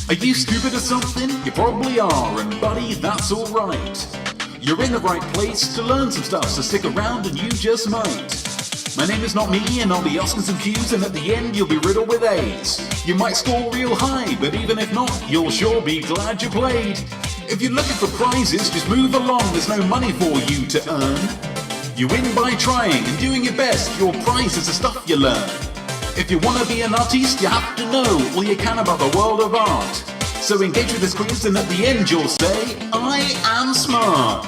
Are you stupid or something? You probably are, and buddy, that's alright. You're in the right place to learn some stuff, so stick around and you just might. My name is Notme, and I'll be asking some Q's, and at the end you'll be riddled with A's. You might score real high, but even if not, you'll sure be glad you played. If you're looking for prizes, just move along, there's no money for you to earn. You win by trying and doing your best. Your prize is the stuff you learn. If you want to be an artist, you have to know all you can about the world of art. So engage with this quiz and at the end you'll say, I am smart.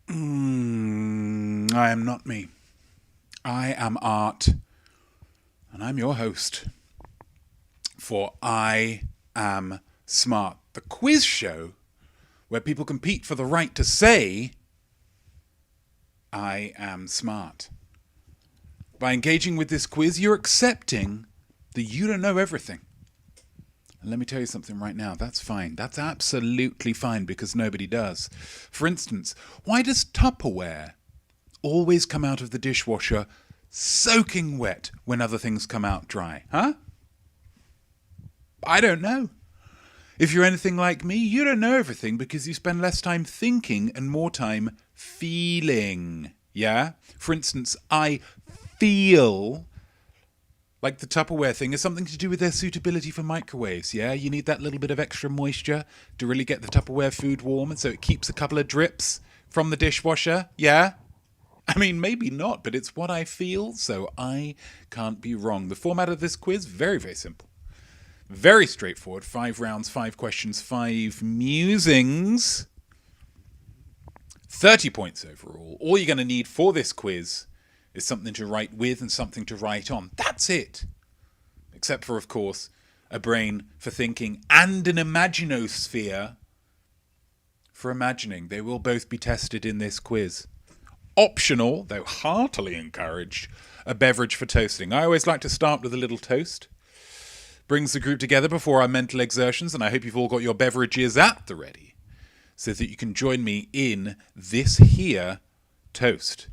I am not me. I am art. And I'm your host for I Am Smart, the quiz show where people compete for the right to say, I am smart. By engaging with this quiz, you're accepting that you don't know everything. And let me tell you something right now, that's fine. That's absolutely fine because nobody does. For instance, why does Tupperware always come out of the dishwasher soaking wet when other things come out dry? Huh? I don't know. If you're anything like me, you don't know everything because you spend less time thinking and more time feeling. Yeah? For instance, I feel like the Tupperware thing is something to do with their suitability for microwaves, yeah? You need that little bit of extra moisture to really get the Tupperware food warm, and so it keeps a couple of drips from the dishwasher, yeah? I mean, maybe not, but it's what I feel, so I can't be wrong. The format of this quiz, very, very simple. Very straightforward. 5 rounds, 5 questions, 5 musings. 30 points overall. All you're going to need for this quiz is something to write with and something to write on. That's it. Except for, of course, a brain for thinking and an imaginosphere for imagining. They will both be tested in this quiz. Optional, though heartily encouraged, a beverage for toasting. I always like to start with a little toast. Brings the group together before our mental exertions, and I hope you've all got your beverages at the ready so that you can join me in this here toast.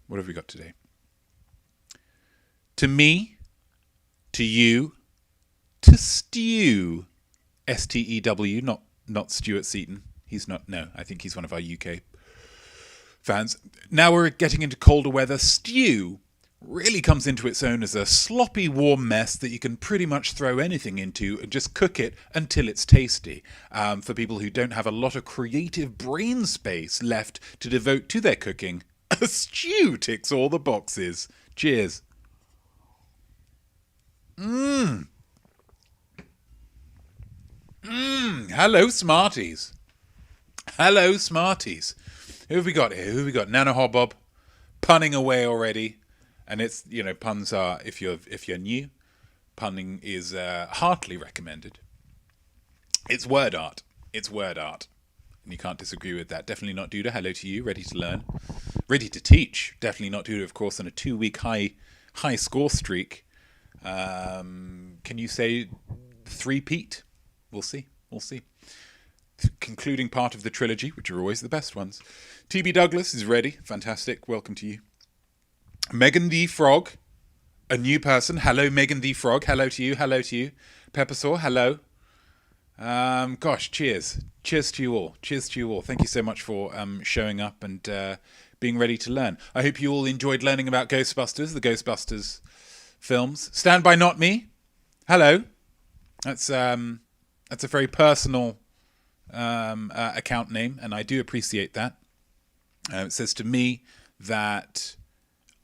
What have we got today? To me, to you, to Stew. S-T-E-W, not Stuart Seaton. He's not, no, I think he's one of our UK fans. Now we're getting into colder weather. Stew really comes into its own as a sloppy, warm mess that you can pretty much throw anything into and just cook it until it's tasty. For people who don't have a lot of creative brain space left to devote to their cooking, a stew ticks all the boxes. Cheers. Hello, Smarties. Hello, Smarties. Who have we got here? Who have we got? Nana Hobbob, punning away already. And it's, you know, puns are, if you're new, punning is heartily recommended. It's word art. It's word art. And you can't disagree with that. Definitely not Duda. Hello to you. Ready to learn. Ready to teach. Definitely not Duda, of course, on a 2-week high score streak. Can you say 3-peat? We'll see. We'll see. Concluding part of the trilogy, which are always the best ones. TB Douglas is ready. Fantastic. Welcome to you. Megan the Frog, a new person. Hello, Megan the Frog. Hello to you. Hello to you. Peppersaw, hello. Gosh, cheers. Cheers to you all. Cheers to you all. Thank you so much for showing up and being ready to learn. I hope you all enjoyed learning about Ghostbusters, the Ghostbusters films. Stand by Not Me. Hello. That's a very personal account name, and I do appreciate that. It says to me that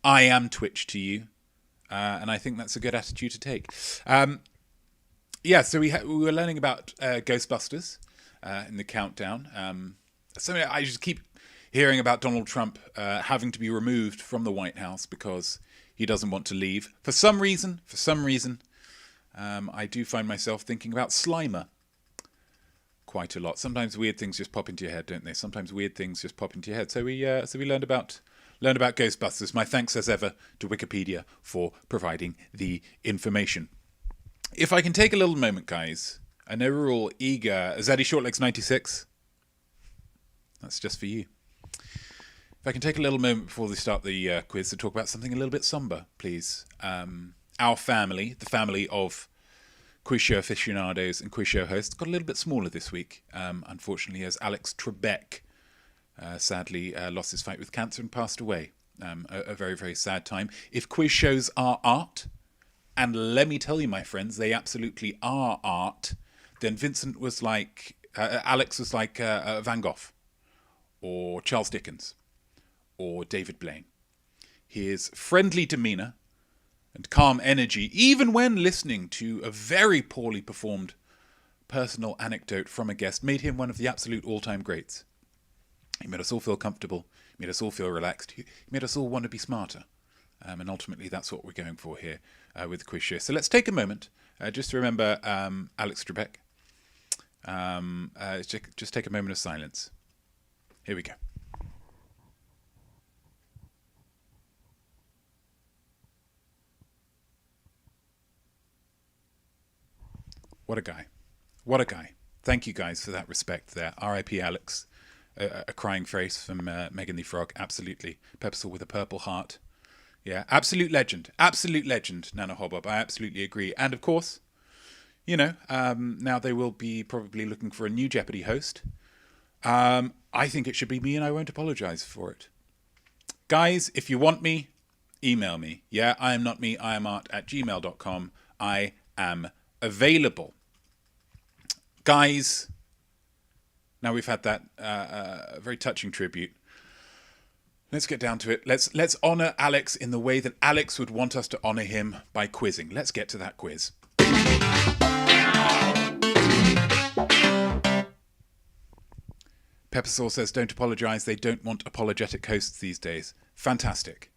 I am Twitch to you, and I think that's a good attitude to take. So we were learning about Ghostbusters in the countdown. So I just keep hearing about Donald Trump having to be removed from the White House because he doesn't want to leave. For some reason, I do find myself thinking about Slimer quite a lot. Sometimes weird things just pop into your head, don't they? Sometimes weird things just pop into your head. So we learned about Ghostbusters. My thanks as ever to Wikipedia for providing the information. If I can take a little moment, guys, I know we're all eager. Zaddy Shortlegs 96. That's just for you. If I can take a little moment before we start the quiz to talk about something a little bit somber, please. Our family, the family of quiz show aficionados and quiz show hosts, got a little bit smaller this week, unfortunately, as Alex Trebek sadly lost his fight with cancer and passed away. A very, very sad time. If quiz shows are art, and let me tell you, my friends, they absolutely are art, then Vincent was like, Alex was like Van Gogh, or Charles Dickens, or David Blaine. His friendly demeanour and calm energy, even when listening to a very poorly performed personal anecdote from a guest, made him one of the absolute all-time greats. He made us all feel comfortable. He made us all feel relaxed. He made us all want to be smarter. And ultimately, that's what we're going for here with the quiz show. So let's take a moment just to remember Alex Trebek. Just take a moment of silence. Here we go. What a guy. What a guy. Thank you guys for that respect there. R.I.P. Alex. A crying face from Megan the Frog. Absolutely. Pepsel with a purple heart. Yeah, absolute legend. Absolute legend, Nana Hobbob. I absolutely agree. And of course, you know, now they will be probably looking for a new Jeopardy host. I think it should be me, and I won't apologise for it. Guys, if you want me, email me. Yeah, I am not me, iamsmart@gmail.com. I am available. Guys, now we've had that very touching tribute. Let's get down to it. Let's honour Alex in the way that Alex would want us to honour him, by quizzing. Let's get to that quiz. Peppersaw says, don't apologise. They don't want apologetic hosts these days. Fantastic.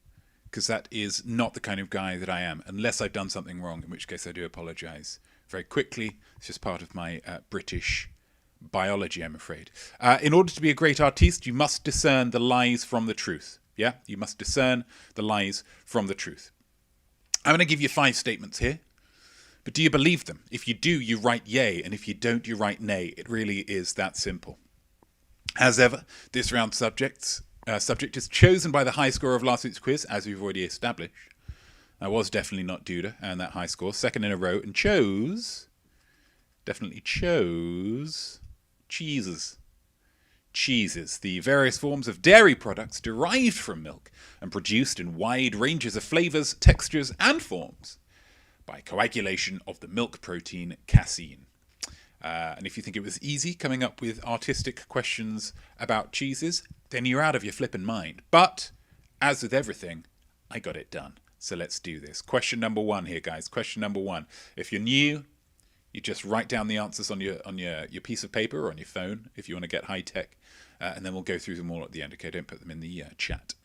Because that is not the kind of guy that I am, unless I've done something wrong, in which case I do apologise very quickly. It's just part of my British biology, I'm afraid. In order to be a great artiste, you must discern the lies from the truth. Yeah, you must discern the lies from the truth. I'm going to give you 5 statements here, but do you believe them? If you do, you write yay, and if you don't, you write nay. It really is that simple. As ever, this round's subject is chosen by the high score of last week's quiz, as we've already established. I was definitely not Duda, and that high score, second in a row, and definitely chose cheeses. Cheeses, the various forms of dairy products derived from milk and produced in wide ranges of flavours, textures and forms by coagulation of the milk protein casein. And if you think it was easy coming up with artistic questions about cheeses, then you're out of your flippin' mind. But, as with everything, I got it done. So let's do this. Question number 1 here, guys. Question number 1. If you're new, you just write down the answers on your piece of paper or on your phone if you want to get high tech, and then we'll go through them all at the end. Okay, don't put them in the chat.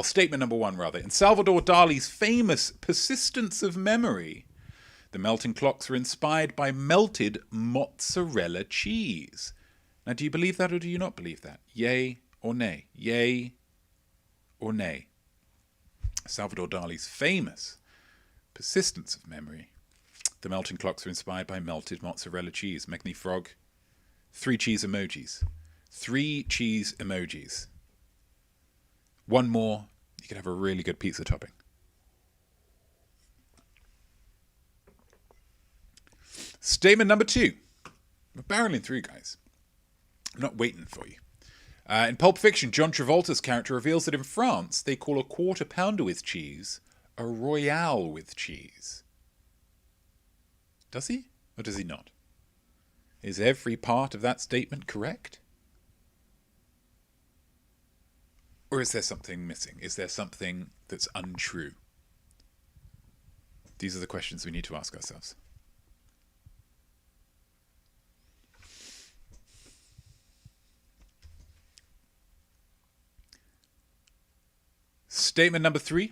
Statement number 1, rather. In Salvador Dali's famous Persistence of Memory, the melting clocks were inspired by melted mozzarella cheese. Now, do you believe that or do you not believe that? Yay or nay? Yay or nay? Salvador Dali's famous Persistence of Memory. The melting clocks were inspired by melted mozzarella cheese. Megan the Frog. 3 cheese emojis. 3 cheese emojis. 1 more, you could have a really good pizza topping. Statement number 2. We're barreling through, guys. I'm not waiting for you. In Pulp Fiction, John Travolta's character reveals that in France, they call a quarter pounder with cheese a royale with cheese. Does he? Or does he not? Is every part of that statement correct? Or is there something missing? Is there something that's untrue? These are the questions we need to ask ourselves. Statement number 3.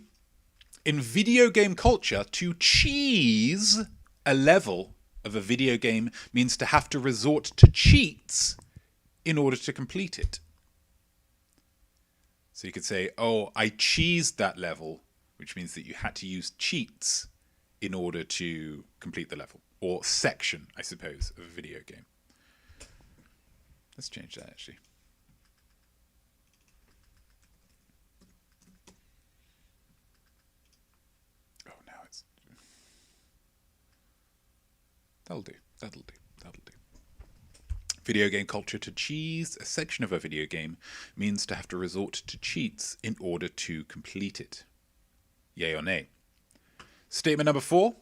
In video game culture, to cheese a level of a video game means to have to resort to cheats in order to complete it. So you could say, oh, I cheesed that level, which means that you had to use cheats in order to complete the level. Or section, I suppose, of a video game. Let's change that, actually. That'll do. Video game culture, to cheese a section of a video game means to have to resort to cheats in order to complete it. Yay or nay? Statement number 4.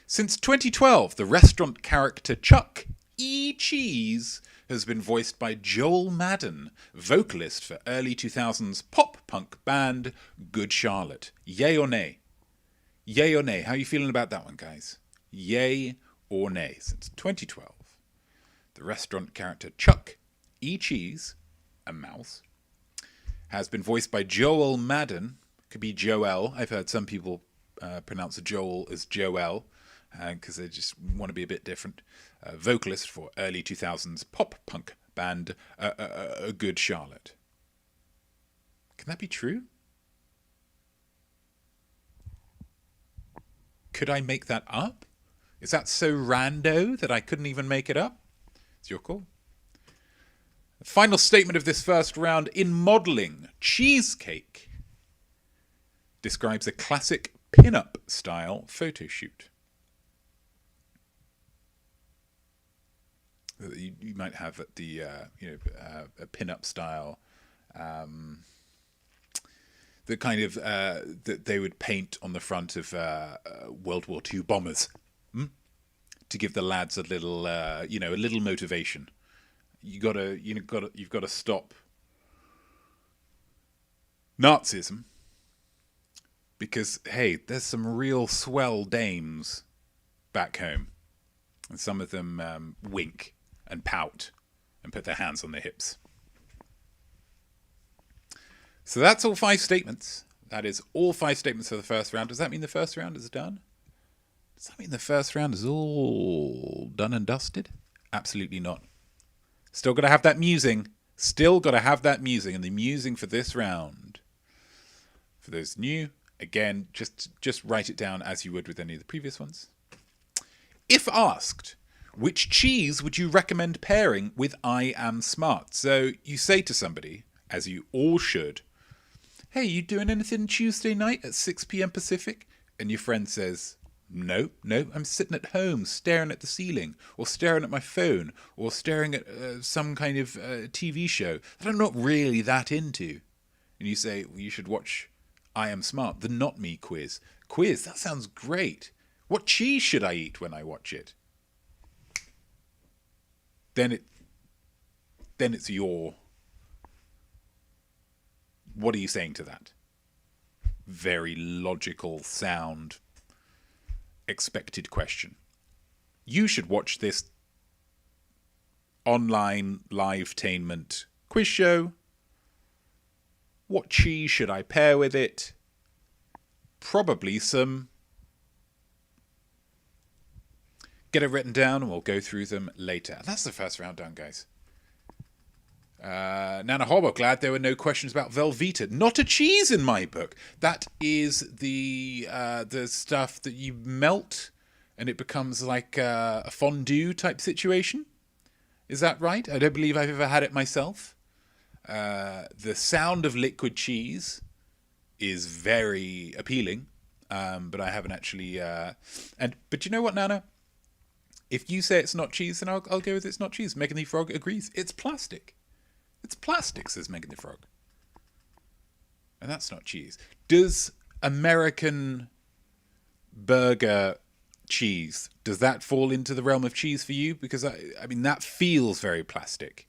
Since 2012, the restaurant character Chuck E. Cheese has been voiced by Joel Madden, vocalist for early 2000s pop-punk band Good Charlotte. Yay or nay? Yay or nay? How are you feeling about that one, guys? Yay or nay? Since 2012, the restaurant character Chuck E. Cheese, a mouse, has been voiced by Joel Madden. Could be Joel. I've heard some people pronounce Joel as Joel because they just want to be a bit different. Vocalist for early 2000s pop-punk band Good Charlotte. Can that be true? Could I make that up? Is that so rando that I couldn't even make it up? It's your call. The final statement of this first round: in modelling, cheesecake describes a classic pin-up style photo shoot. You might have at the a pin-up style, the kind of that they would paint on the front of World War II bombers, to give the lads a little a little motivation. You've got to stop Nazism, because hey, there's some real swell dames back home, and some of them wink and pout and put their hands on their hips. So that's all 5 statements. That is all 5 statements for the first round. Does that mean the first round is done? Does that mean the first round is all done and dusted? Absolutely not. Still got to have that musing. Still got to have that musing. And the musing for this round, for those new, again, just write it down as you would with any of the previous ones. If asked, which cheese would you recommend pairing with iamsmart? So you say to somebody, as you all should, hey, you doing anything Tuesday night at 6 p.m. Pacific? And your friend says, no, I'm sitting at home staring at the ceiling, or staring at my phone, or staring at some kind of TV show that I'm not really that into. And you say, well, you should watch iamsmart, the Notme Quiz. Quiz, that sounds great. What cheese should I eat when I watch it? Then it's your... What are you saying to that? Very logical, sound, expected question. You should watch this online live-tainment quiz show. What cheese should I pair with it? Probably some... Get it written down and we'll go through them later. That's the first round done, guys. Nana Hobbo, glad there were no questions about Velveeta. Not a cheese in my book. That is the stuff that you melt and it becomes like a fondue type situation. Is that right? I don't believe I've ever had it myself. The sound of liquid cheese is very appealing, but I haven't actually... But you know what, Nana? If you say it's not cheese, then I'll go with it's not cheese. Megan the Frog agrees. It's plastic. It's plastic, says Megan the Frog. And that's not cheese. Does American burger cheese, does that fall into the realm of cheese for you? Because, I mean, that feels very plastic.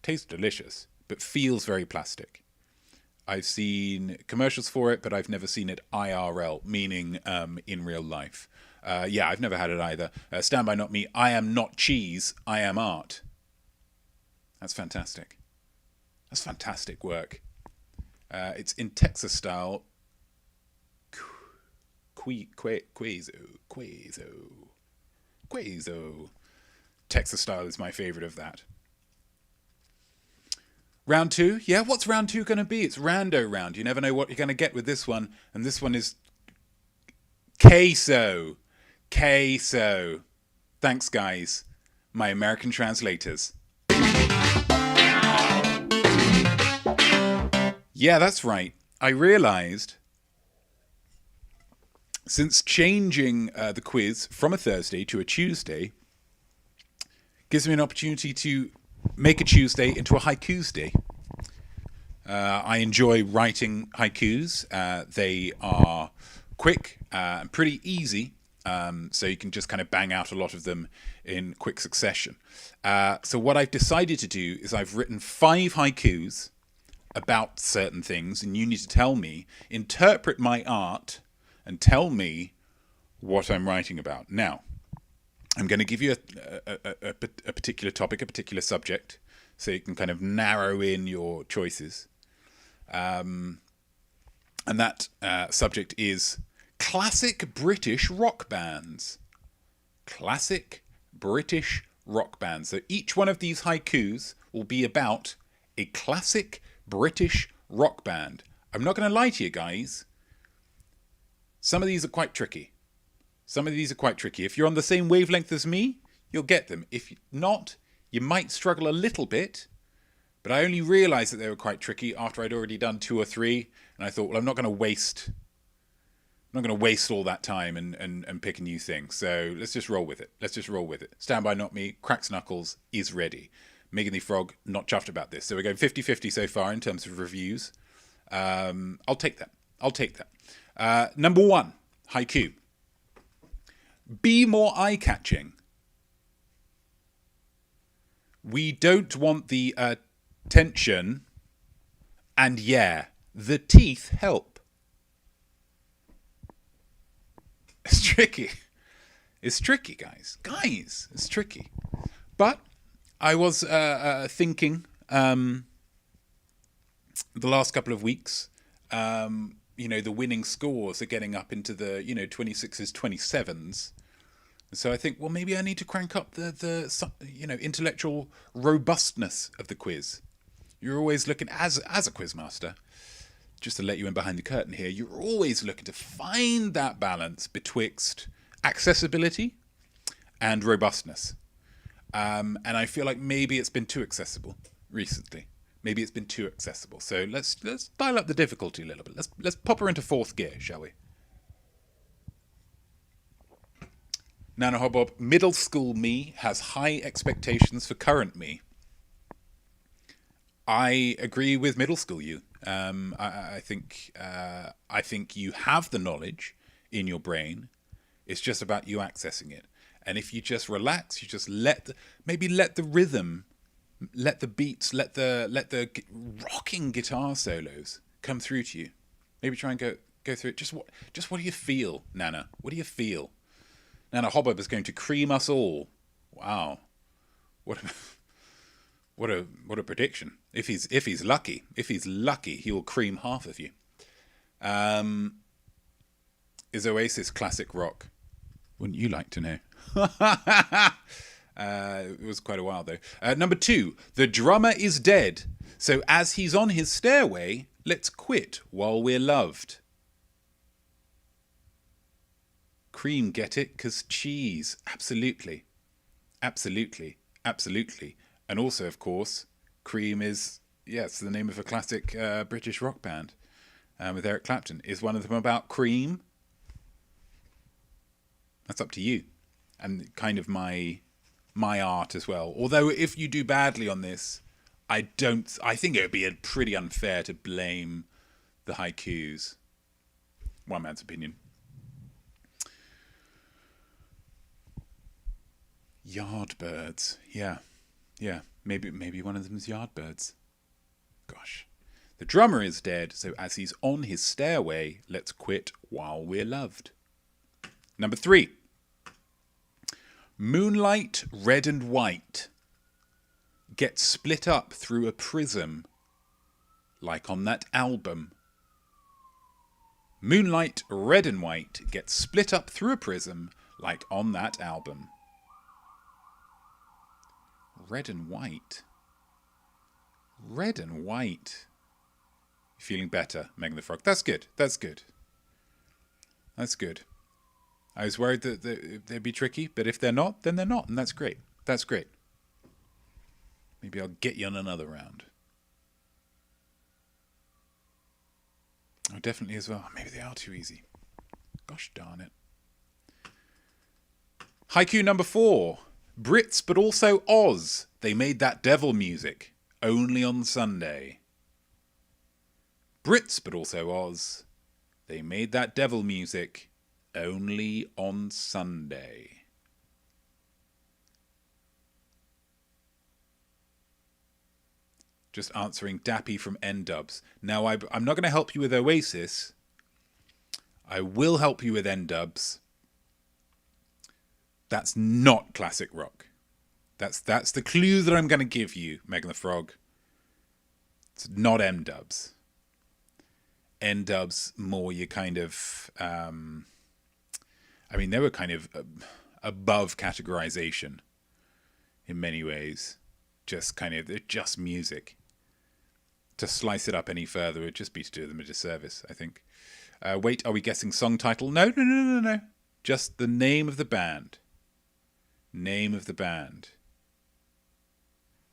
Tastes delicious, but feels very plastic. I've seen commercials for it, but I've never seen it IRL, meaning in real life. Yeah, I've never had it either. Stand by, not me. I am not cheese. I am art. That's fantastic. That's fantastic work. It's in Texas style. Quazo. Texas style is my favorite of that. Round 2. Yeah, what's round 2 going to be? It's rando round. You never know what you're going to get with this one. And this one is queso. Thanks, guys. My American translators. Yeah, that's right. I realized since changing the quiz from a Thursday to a Tuesday gives me an opportunity to make a Tuesday into a Haiku's-day. I enjoy writing haikus. They are quick and pretty easy. So you can just kind of bang out a lot of them in quick succession. So what I've decided to do is I've written 5 haikus about certain things, and you need to tell me, interpret my art, and tell me what I'm writing about. Now, I'm going to give you a particular topic, a particular subject, so you can kind of narrow in your choices. And that subject is classic British rock bands. Classic British rock bands. So each one of these haikus will be about a classic British rock band. I'm not going to lie to you guys. Some of these are quite tricky. If you're on the same wavelength as me, you'll get them. If not, you might struggle a little bit. But I only realised that they were quite tricky after I'd already done 2 or 3. And I thought, well, I'm not going to waste all that time and pick a new thing. So let's just roll with it. Stand by Not Me, Cracks Knuckles is ready. Megan the Frog, not chuffed about this. So we're going 50-50 so far in terms of reviews. I'll take that. Number 1, haiku. Be more eye-catching. We don't want the tension, and yeah, the teeth help. It's tricky. It's tricky, guys. It's tricky. But I was thinking the last couple of weeks, the winning scores are getting up into the 26s, 27s. So I think, well, maybe I need to crank up the intellectual robustness of the quiz. You're always looking, as a quizmaster, just to let you in behind the curtain here, you're always looking to find that balance betwixt accessibility and robustness. And I feel like maybe it's been too accessible recently. So let's dial up the difficulty a little bit. Let's pop her into 4th gear, shall we? Nana Hobbob, middle school me has high expectations for current me. I agree with middle school you. I think you have the knowledge in your brain. It's just about you accessing it. And if you just relax, you just let the rhythm, let the beats, let the rocking guitar solos come through to you. Maybe try and go through it. Just what do you feel, Nana? What do you feel? Nana Hobbob is going to cream us all. Wow, what a prediction! If he's lucky, he will cream half of you. Is Oasis classic rock? Wouldn't you like to know? It was quite a while though. Number 2, the drummer is dead. So as he's on his stairway, let's quit while we're loved. Cream, get it? 'Cause cheese. Absolutely. And also, of course, Cream is, it's the name of a classic British rock band with Eric Clapton. Is one of them about cream? That's up to you. And kind of my art as well. Although if you do badly on this, I think it would be pretty unfair to blame the haikus. One man's opinion. Yardbirds. Yeah. Maybe one of them's Yardbirds. Gosh. The drummer is dead, so as he's on his stairway, let's quit while we're loved. Number 3. Moonlight, red and white, get split up through a prism, like on that album. Moonlight, red and white, get split up through a prism, like on that album. Red and white. Feeling better, Megan the Frog. That's good. I was worried that they'd be tricky, but if they're not, then they're not, and that's great. Maybe I'll get you on another round. Oh, definitely as well. Maybe they are too easy. Gosh darn it. Haiku number 4. Brits, but also Oz. They made that devil music. Only on Sunday. Brits, but also Oz. They made that devil music. only on Sunday. Just answering Dappy from N-Dubs. Now, I'm not going to help you with Oasis. I will help you with N-Dubs. That's not classic rock. That's the clue that I'm going to give you, Megan the Frog. It's not N-Dubs. N-Dubs, more your kind of... I mean, they were kind of above categorization in many ways. Just kind of, they're just music. To slice it up any further would just be to do them a disservice, I think. Wait, are we guessing song title? No. Just the name of the band. Name of the band.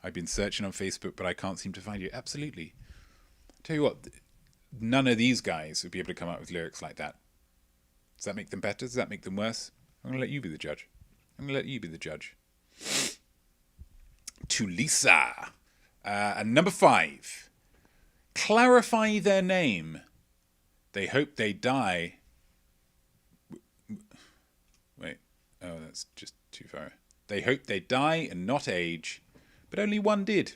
I've been searching on Facebook, but I can't seem to find you. Absolutely. Tell you what, none of these guys would be able to come up with lyrics like that. Does that make them better? Does that make them worse? I'm going to let you be the judge. Tulisa. And number 5. Clarify their name. They hope they die. Wait. Oh, that's just too far. They hope they die and not age, but only one did.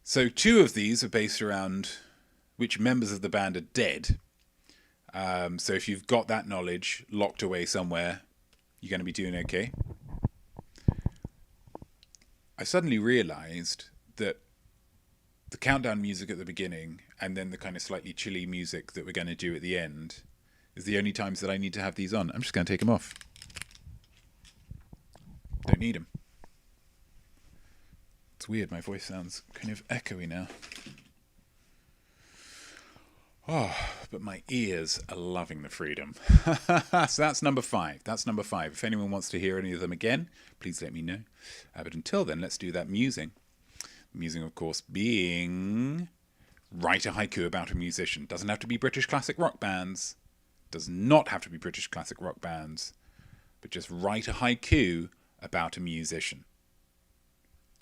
So 2 of these are based around which members of the band are dead. So if you've got that knowledge locked away somewhere, you're going to be doing okay. I suddenly realized that the countdown music at the beginning and then the kind of slightly chilly music that we're going to do at the end is the only times that I need to have these on. I'm just going to take them off. Don't need them. It's weird, my voice sounds kind of echoey now. Oh, but my ears are loving the freedom. So that's number 5. If anyone wants to hear any of them again, please let me know. But until then, let's do that musing. Musing, of course, being write a haiku about a musician. Doesn't have to be British classic rock bands. Does not have to be British classic rock bands. But just write a haiku about a musician.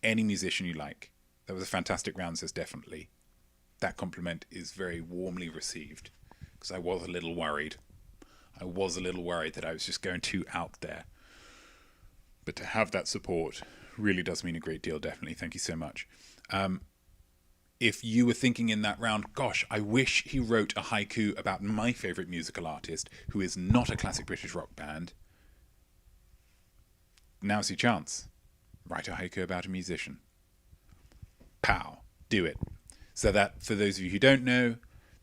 Any musician you like. That was a fantastic round, says definitely. That compliment is very warmly received. Because I was a little worried. That I was just going too out there. But to have that support really does mean a great deal, definitely. Thank you so much. If you were thinking in that round, gosh, I wish he wrote a haiku about my favourite musical artist, who is not a classic British rock band, now's your chance. Write a haiku about a musician. Pow. Do it. So that, for those of you who don't know,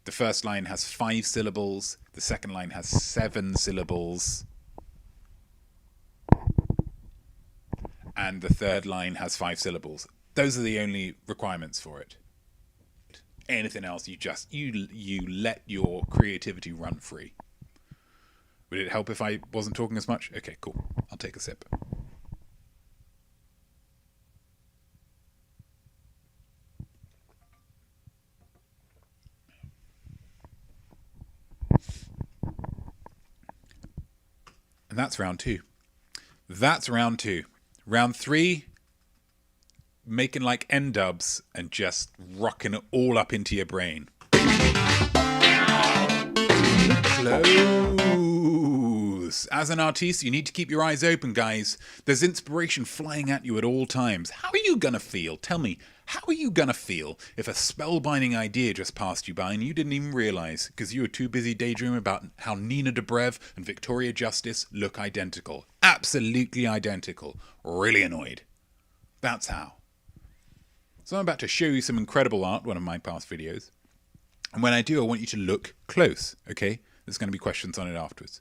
the first line has 5 syllables, the second line has 7 syllables, and the third line has 5 syllables. Those are the only requirements for it. Anything else, you let your creativity run free. Would it help if I wasn't talking as much? Okay, cool. I'll take a sip. And that's round 2. Round 3, making like N-Dubs and just rocking it all up into your brain. Close. As an artiste, you need to keep your eyes open, guys. There's inspiration flying at you at all times. How are you going to feel? Tell me, how are you going to feel if a spellbinding idea just passed you by and you didn't even realise because you were too busy daydreaming about how Nina Dobrev and Victoria Justice look identical? Absolutely identical. Really annoyed. That's how. So I'm about to show you some incredible art, one of my past videos. And when I do, I want you to look close, okay? There's going to be questions on it afterwards.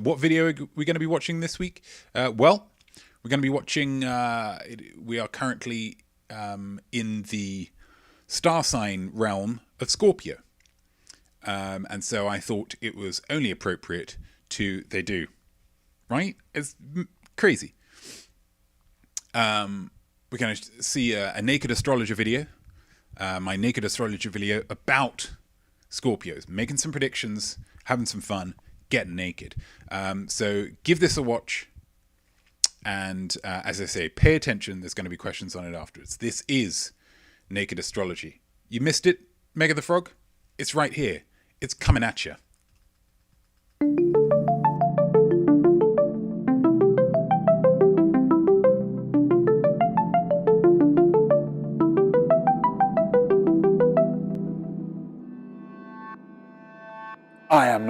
What video are we going to be watching this week? Well, we're going to be watching... we are currently in the star sign realm of Scorpio. And so I thought it was only appropriate to... They do. Right? It's crazy. We're going to see a naked astrologer video. My naked astrologer video about Scorpios. Making some predictions, having some fun, getting naked. So give this a watch. And as I say, pay attention. There's going to be questions on it afterwards. This is Naked Astrology. You missed it, Mega the Frog? It's right here. It's coming at you.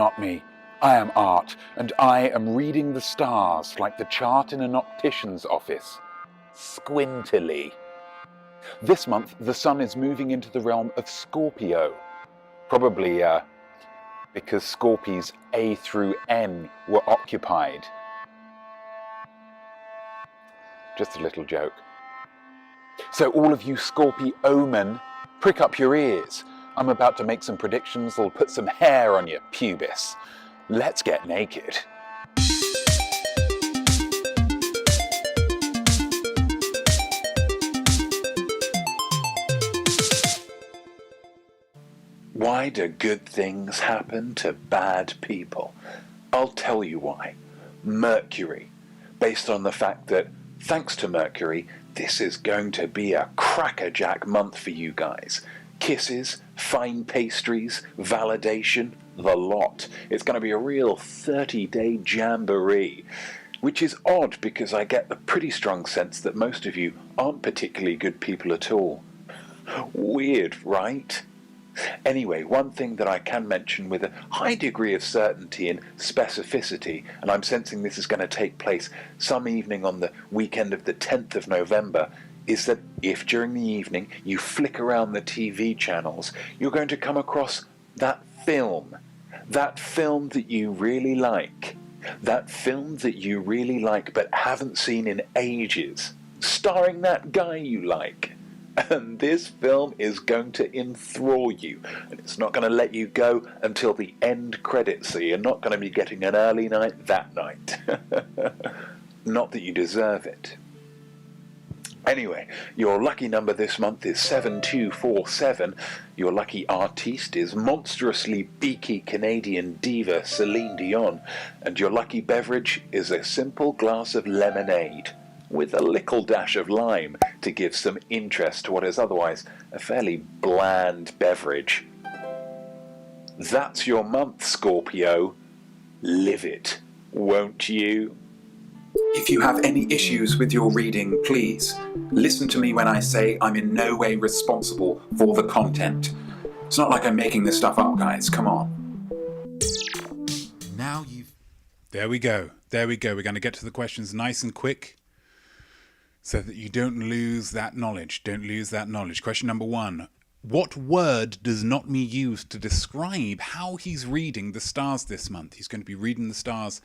not me. I am Art, and I am reading the stars like the chart in an optician's office. Squintily. This month, the sun is moving into the realm of Scorpio. Probably, because Scorpies A through N were occupied. Just a little joke. So all of you Scorpio-men, prick up your ears. I'm about to make some predictions that'll put some hair on your pubis. Let's get naked. Why do good things happen to bad people? I'll tell you why. Mercury. Based on the fact that, thanks to Mercury, this is going to be a crackerjack month for you guys. Kisses, fine pastries, validation, the lot. It's going to be a real 30-day jamboree. Which is odd because I get the pretty strong sense that most of you aren't particularly good people at all. Weird, right? Anyway, one thing that I can mention with a high degree of certainty and specificity, and I'm sensing this is going to take place some evening on the weekend of the 10th of November, is that if during the evening you flick around the TV channels, you're going to come across that film that you really like, but haven't seen in ages, starring that guy you like. And this film is going to enthrall you, and it's not going to let you go until the end credits, so you're not going to be getting an early night that night. Not that you deserve it. Anyway, your lucky number this month is 7247. Your lucky artiste is monstrously beaky Canadian diva Celine Dion, and your lucky beverage is a simple glass of lemonade, with a little dash of lime to give some interest to what is otherwise a fairly bland beverage. That's your month, Scorpio. Live it, won't you? If you have any issues with your reading, please listen to me when I say I'm in no way responsible for the content. It's not like I'm making this stuff up, guys. Come on. Now you've... There we go. We're going to get to the questions nice and quick, so that you don't lose that knowledge. Question number 1. What word does Notme use to describe how he's reading the stars this month? He's going to be reading the stars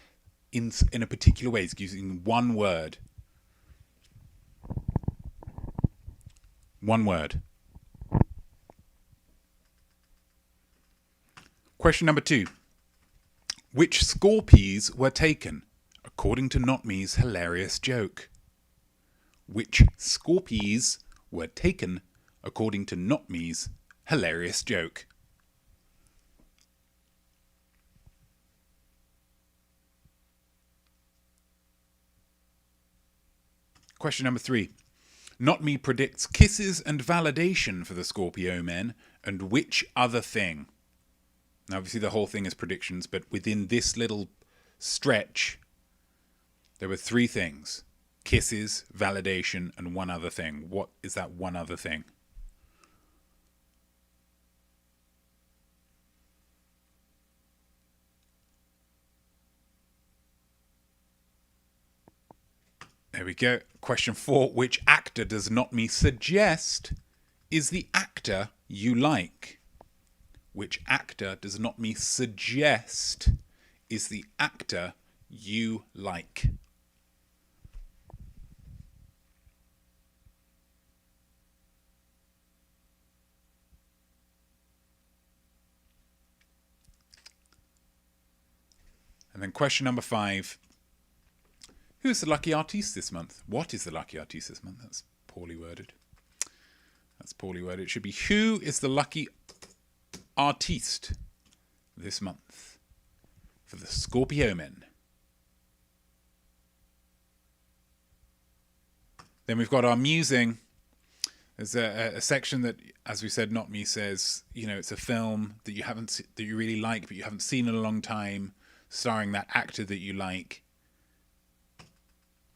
in a particular way. He's using one word. One word. Question number 2. Which Scorpies were taken, according to Notme's hilarious joke? Which Scorpies were taken according to Notme's hilarious joke? Question number 3. Notme predicts kisses and validation for the Scorpio men, and which other thing? Now obviously the whole thing is predictions, but within this little stretch there were 3 things. Kisses, validation, and one other thing. What is that one other thing? There we go. Question 4. Which actor does Notme suggest is the actor you like? Which actor does Notme suggest is the actor you like? And then question number 5. Who's the lucky artiste this month? What is the lucky artiste this month? That's poorly worded. It should be who is the lucky artiste this month for the Scorpio men? Then we've got our musing. There's a section that, as we said, Notme says, it's a film that you really like, but you haven't seen in a long time, starring that actor that you like.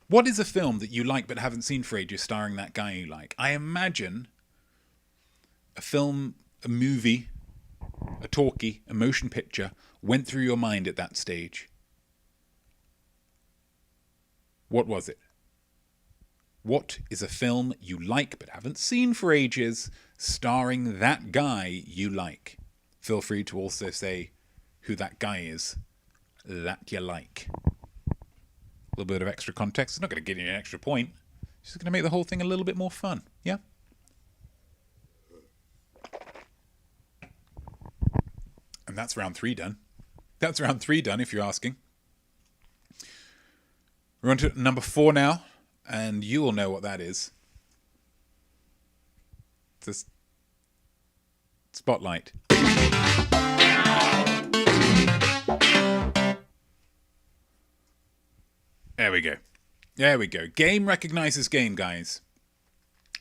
What is a film that you like but haven't seen for ages, starring that guy you like? I imagine a film, a movie, a talkie, a motion picture, went through your mind at that stage? What was it? What is a film you like but haven't seen for ages, starring that guy you like? Feel free to also say who that guy is that you like. A little bit of extra context. It's not going to give you an extra point. It's just going to make the whole thing a little bit more fun. Yeah? And that's round 3 done. That's round 3 done, if you're asking. We're on to number 4 now, and you will know what that is. It's a spotlight. There we go. There we go. Game recognizes game, guys.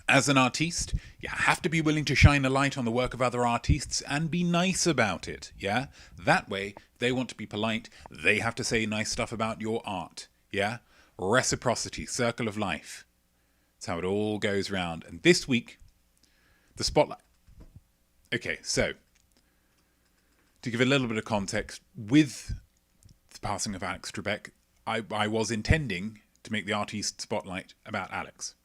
As an artiste, you have to be willing to shine a light on the work of other artists and be nice about it, yeah? That way, they want to be polite, they have to say nice stuff about your art, yeah? Reciprocity, circle of life. That's how it all goes round. And this week, the spotlight. Okay, so, to give a little bit of context, with the passing of Alex Trebek, I was intending to make the artiste spotlight about Alex.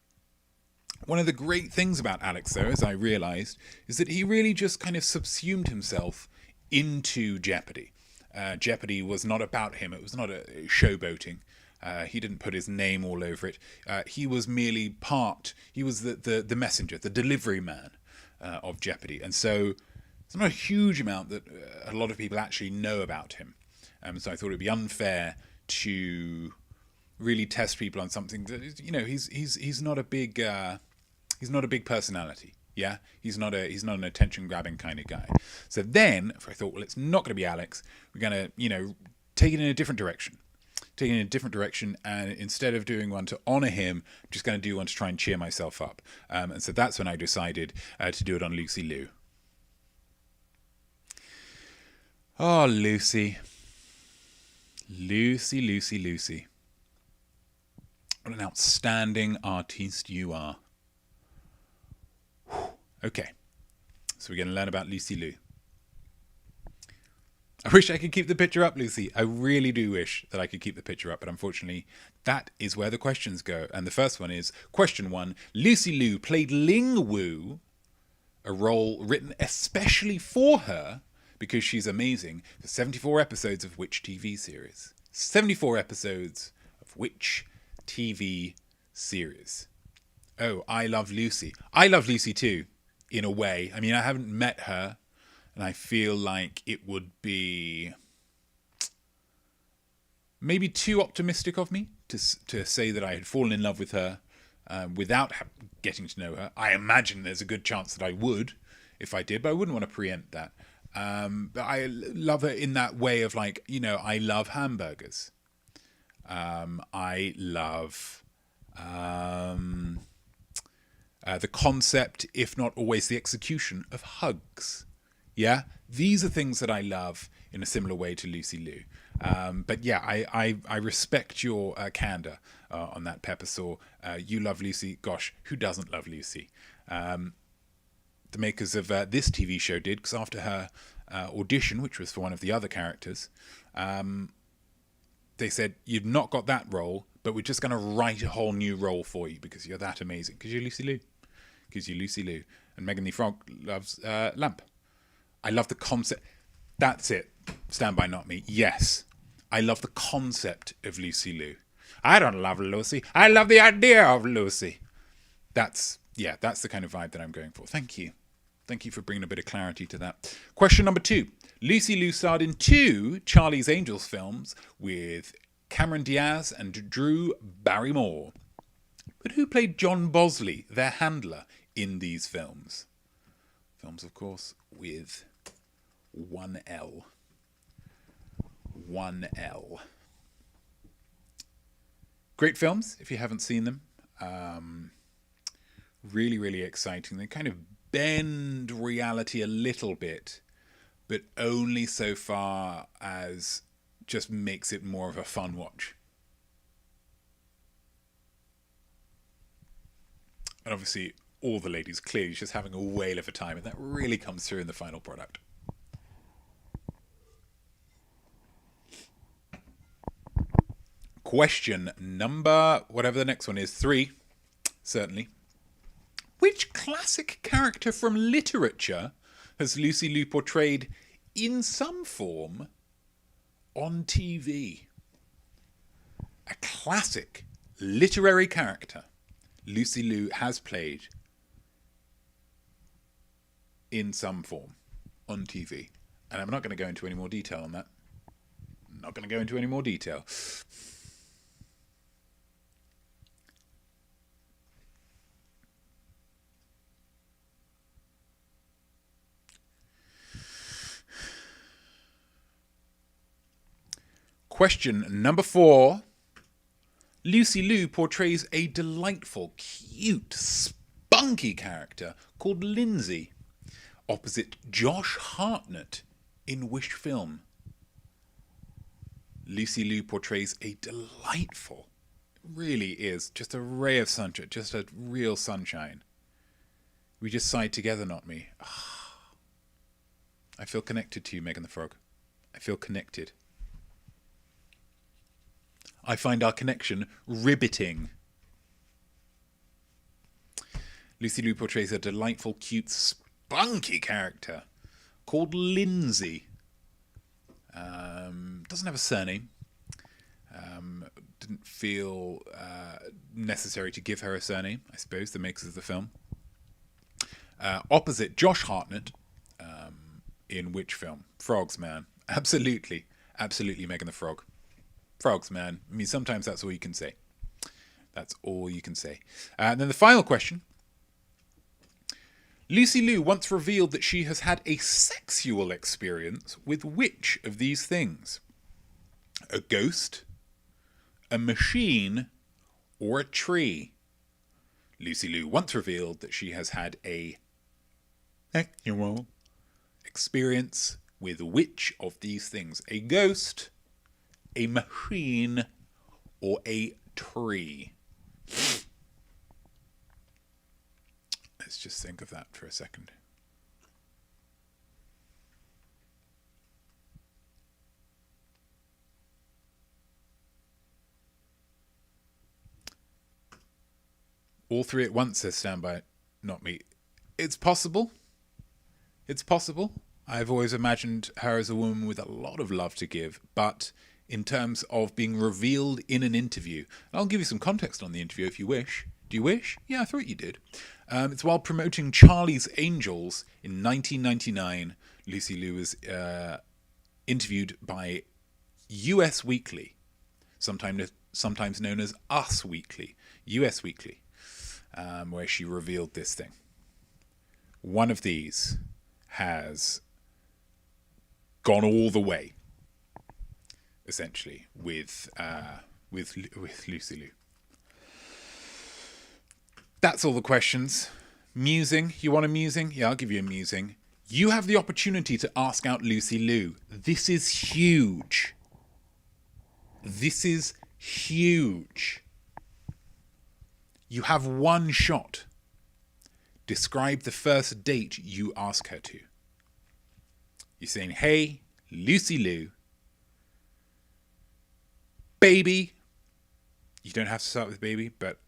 One of the great things about Alex, though, as I realised, is that he really just kind of subsumed himself into Jeopardy. Jeopardy was not about him. It was not a showboating. He didn't put his name all over it. He was merely part. He was the messenger, the delivery man of Jeopardy. And so it's not a huge amount that a lot of people actually know about him. So I thought it would be unfair to really test people on something that, you know, he's not a big personality. Yeah, he's not an attention grabbing kind of guy. So then I thought, well, it's not going to be Alex. We're going to, you know, take it in a different direction. And instead of doing one to honor him, I'm just going to do one to try and cheer myself up. And so that's when I decided to do it on Lucy Liu. Oh, Lucy. Lucy. What an outstanding artiste you are. Okay, so we're going to learn about Lucy Liu. I wish I could keep the picture up, Lucy. I really do wish that I could keep the picture up, but unfortunately, that is where the questions go. And the first one is, question 1, Lucy Liu played Ling Wu, a role written especially for her, because she's amazing, for 74 episodes of which TV series? 74 episodes of which TV series? Oh, I love Lucy. I love Lucy too, in a way. I mean, I haven't met her, and I feel like it would be maybe too optimistic of me to say that I had fallen in love with her without getting to know her. I imagine there's a good chance that I would if I did, but I wouldn't want to preempt that. But I love her in that way of, like, you know, I love hamburgers. I love the concept, if not always the execution, of hugs. Yeah, these are things that I love in a similar way to Lucy Liu. But yeah, I respect your candor on that, Pepper Saw. You love Lucy. Gosh, who doesn't love Lucy? The makers of this TV show did, because after her audition, which was for one of the other characters, they said, you've not got that role, but we're just going to write a whole new role for you because you're that amazing. Because you're Lucy Liu. And Megan the Frog loves Lamp. I love the concept. That's it. Stand by, not me. Yes. I love the concept of Lucy Liu. I don't love Lucy. I love the idea of Lucy. That's the kind of vibe that I'm going for. Thank you. Thank you for bringing a bit of clarity to that. Question number 2. Lucy Liu starred in 2 Charlie's Angels films with Cameron Diaz and Drew Barrymore. But who played John Bosley, their handler, in these films? Films, of course, with 1L. 1L. Great films, if you haven't seen them. Really, really exciting. They kind of bend reality a little bit, but only so far as just makes it more of a fun watch. And obviously, all the ladies clearly just having a whale of a time, and that really comes through in the final product. Question number, whatever the next one is, 3, certainly. Which classic character from literature has Lucy Liu portrayed in some form on TV? A classic literary character Lucy Liu has played in some form on TV. And I'm not going to go into any more detail on that. I'm not going to go into any more detail. Question number 4. Lucy Liu portrays a delightful, cute, spunky character called Lindsay, opposite Josh Hartnett in which film? Lucy Liu portrays a delightful, really is, just a ray of sunshine, just a real sunshine. We just sighed together, not me. I feel connected to you, Megan the Frog. I feel connected. I find our connection riveting. Lucy Liu portrays a delightful, cute, spunky character called Lindsay. Doesn't have a surname. Didn't feel necessary to give her a surname, I suppose, the makers of the film. Opposite Josh Hartnett, in which film? Frogs, man. Absolutely. Absolutely Megan the Frog. Frogs, man. I mean, sometimes that's all you can say. That's all you can say. And then the final question. Lucy Liu once revealed that she has had a sexual experience with which of these things? A ghost, a machine, or a tree? Lucy Liu once revealed that she has had a sexual experience with which of these things? A ghost, a machine, or a tree? Let's just think of that for a second. All 3 at once, says Standby, not me. It's possible. It's possible. I've always imagined her as a woman with a lot of love to give, but in terms of being revealed in an interview, I'll give you some context on the interview if you wish. Do you wish? Yeah, I thought you did. It's while promoting Charlie's Angels in 1999. Lucy Liu was interviewed by US Weekly, sometimes known as Us Weekly, US Weekly, where she revealed this thing. One of these has gone all the way, essentially, with Lucy Liu. That's all the questions. Musing. You want a musing? Yeah, I'll give you a musing. You have the opportunity to ask out Lucy Liu. This is huge. This is huge. You have one shot. Describe the first date you ask her to. You're saying, hey, Lucy Liu, baby. You don't have to start with baby, but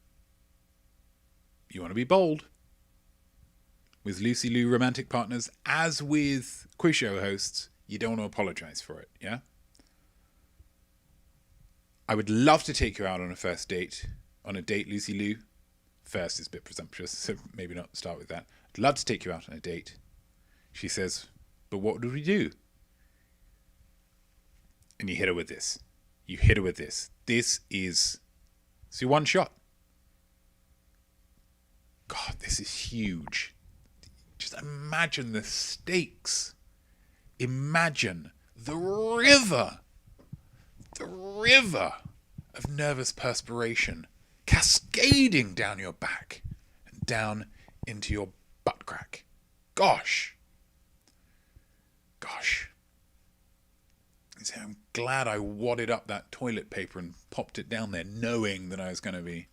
you want to be bold. With Lucy Liu romantic partners, as with quiz show hosts, you don't want to apologize for it, yeah? I would love to take you out on a first date. On a date, Lucy Liu. First is a bit presumptuous, so maybe not start with that. I'd love to take you out on a date. She says, but what do we do? And you hit her with this. You hit her with this. This is your one shot. God, this is huge. Just imagine the stakes. Imagine the river of nervous perspiration cascading down your back and down into your butt crack. Gosh. I'm glad I wadded up that toilet paper and popped it down there knowing that I was going to be...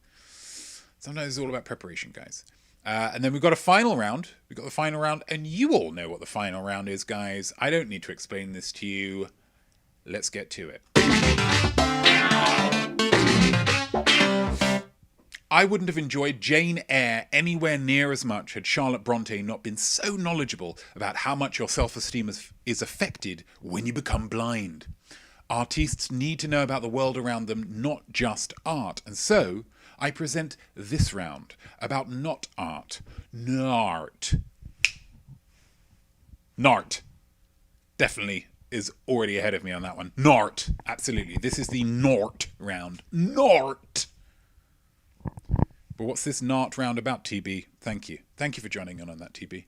Sometimes it's all about preparation, guys. And then we've got a final round. We've got the final round, and you all know what the final round is, guys. I don't need to explain this to you. Let's get to it. I wouldn't have enjoyed Jane Eyre anywhere near as much had Charlotte Bronte not been so knowledgeable about how much your self-esteem is affected when you become blind. Artists need to know about the world around them, not just art. And so, I present this round about not art. Nart. Nart. Definitely is already ahead of me on that one. Nart. Absolutely. This is the Nart round. Nart. But what's this Nart round about, TB? Thank you. Thank you for joining in on that, TB.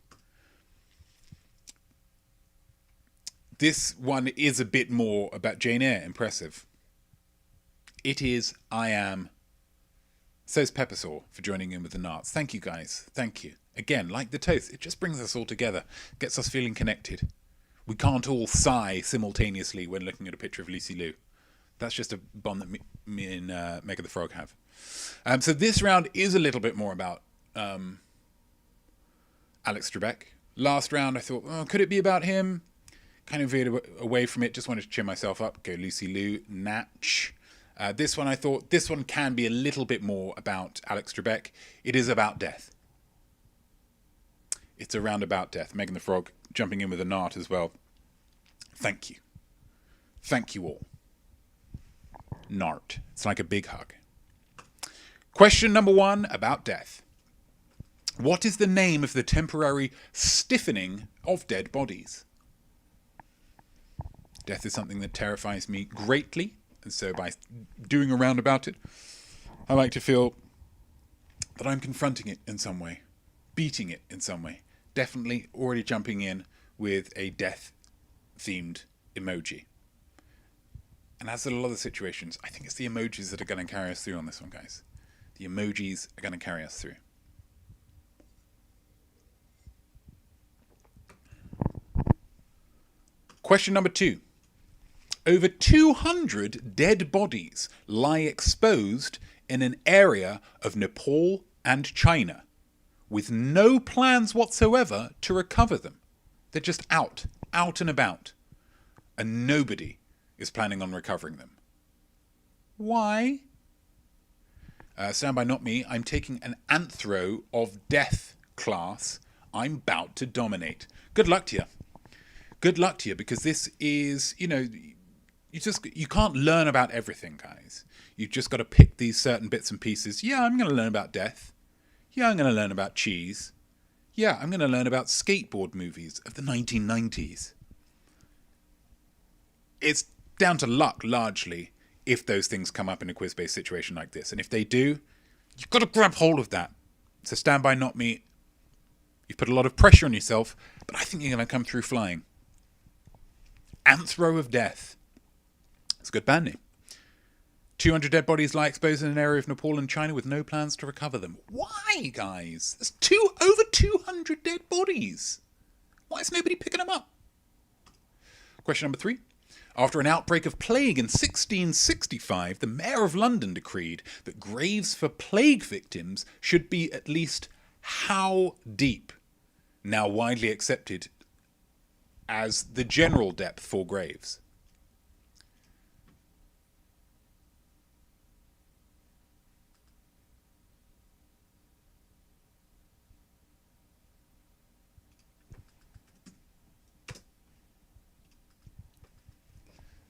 This one is a bit more about Jane Eyre. Impressive. It is I Am. So's Peppersaw for joining in with the Narts. Thank you, guys. Thank you. Again, like the toast, it just brings us all together. Gets us feeling connected. We can't all sigh simultaneously when looking at a picture of Lucy Liu. That's just a bond that me and Meg the Frog have. So this round is a little bit more about Alex Trebek. Last round I thought, oh, could it be about him? Kind of veered away from it. Just wanted to cheer myself up. Go Lucy Liu. Natch. This one I thought, this one can be a little bit more about Alex Trebek. It is about death. It's a round about death. Megan the Frog jumping in with a Nart as well. Thank you. Thank you all. Nart. It's like a big hug. Question number 1 about death. What is the name of the temporary stiffening of dead bodies? Death is something that terrifies me greatly, and so by doing a round about it, I like to feel that I'm confronting it in some way, beating it in some way. Definitely already jumping in with a death-themed emoji. And as in a lot of the situations, I think it's the emojis that are going to carry us through on this one, guys. The emojis are going to carry us through. Question number 2. Over 200 dead bodies lie exposed in an area of Nepal and China with no plans whatsoever to recover them. They're just out and about, and nobody is planning on recovering them. Why? Stand by, not me. I'm taking an Anthro of Death class. I'm about to dominate. Good luck to you. Good luck to you, because this is, you can't learn about everything, guys. You've just got to pick these certain bits and pieces. Yeah, I'm going to learn about death. Yeah, I'm going to learn about cheese. Yeah, I'm going to learn about skateboard movies of the 1990s. It's down to luck, largely, if those things come up in a quiz-based situation like this. And if they do, you've got to grab hold of that. So stand by, not me. You've put a lot of pressure on yourself, but I think you're going to come through flying. Anthro of Death. It's a good band name. 200 dead bodies lie exposed in an area of Nepal and China with no plans to recover them. Why, guys? There's over 200 dead bodies. Why is nobody picking them up? Question number 3. After an outbreak of plague in 1665, the Mayor of London decreed that graves for plague victims should be at least how deep? Now widely accepted as the general depth for graves.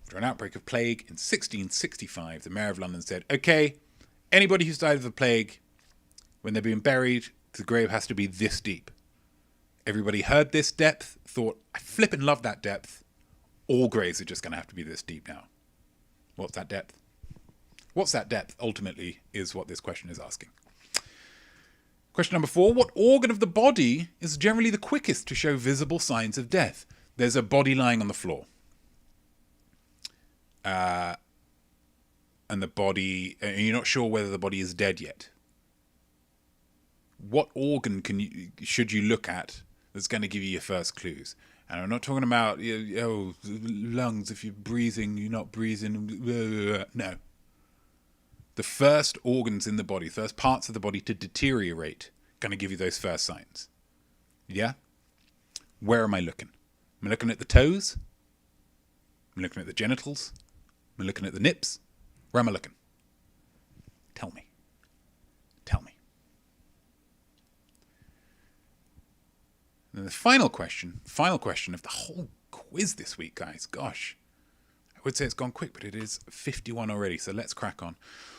After an outbreak of plague in 1665, the Mayor of London said, okay, anybody who's died of the plague, when they're being buried, the grave has to be this deep. Everybody heard this depth, thought, I flippin' love that depth. All graves are just going to have to be this deep now. What's that depth? What's that depth, ultimately, is what this question is asking. Question number 4. What organ of the body is generally the quickest to show visible signs of death? There's a body lying on the floor. And the body, and you're not sure whether the body is dead yet. What organ should you look at that's going to give you your first clues? And I'm not talking about lungs. If you're breathing, you're not breathing. No. The first organs in the body, first parts of the body to deteriorate, going to give you those first signs. Yeah? Where am I looking? Am I looking at the toes? Am I looking at the genitals? Am I looking at the nips? Where am I looking? Tell me. then the final question of the whole quiz this week, guys. Gosh, I would say it's gone quick, but it is 51 already, so let's crack on.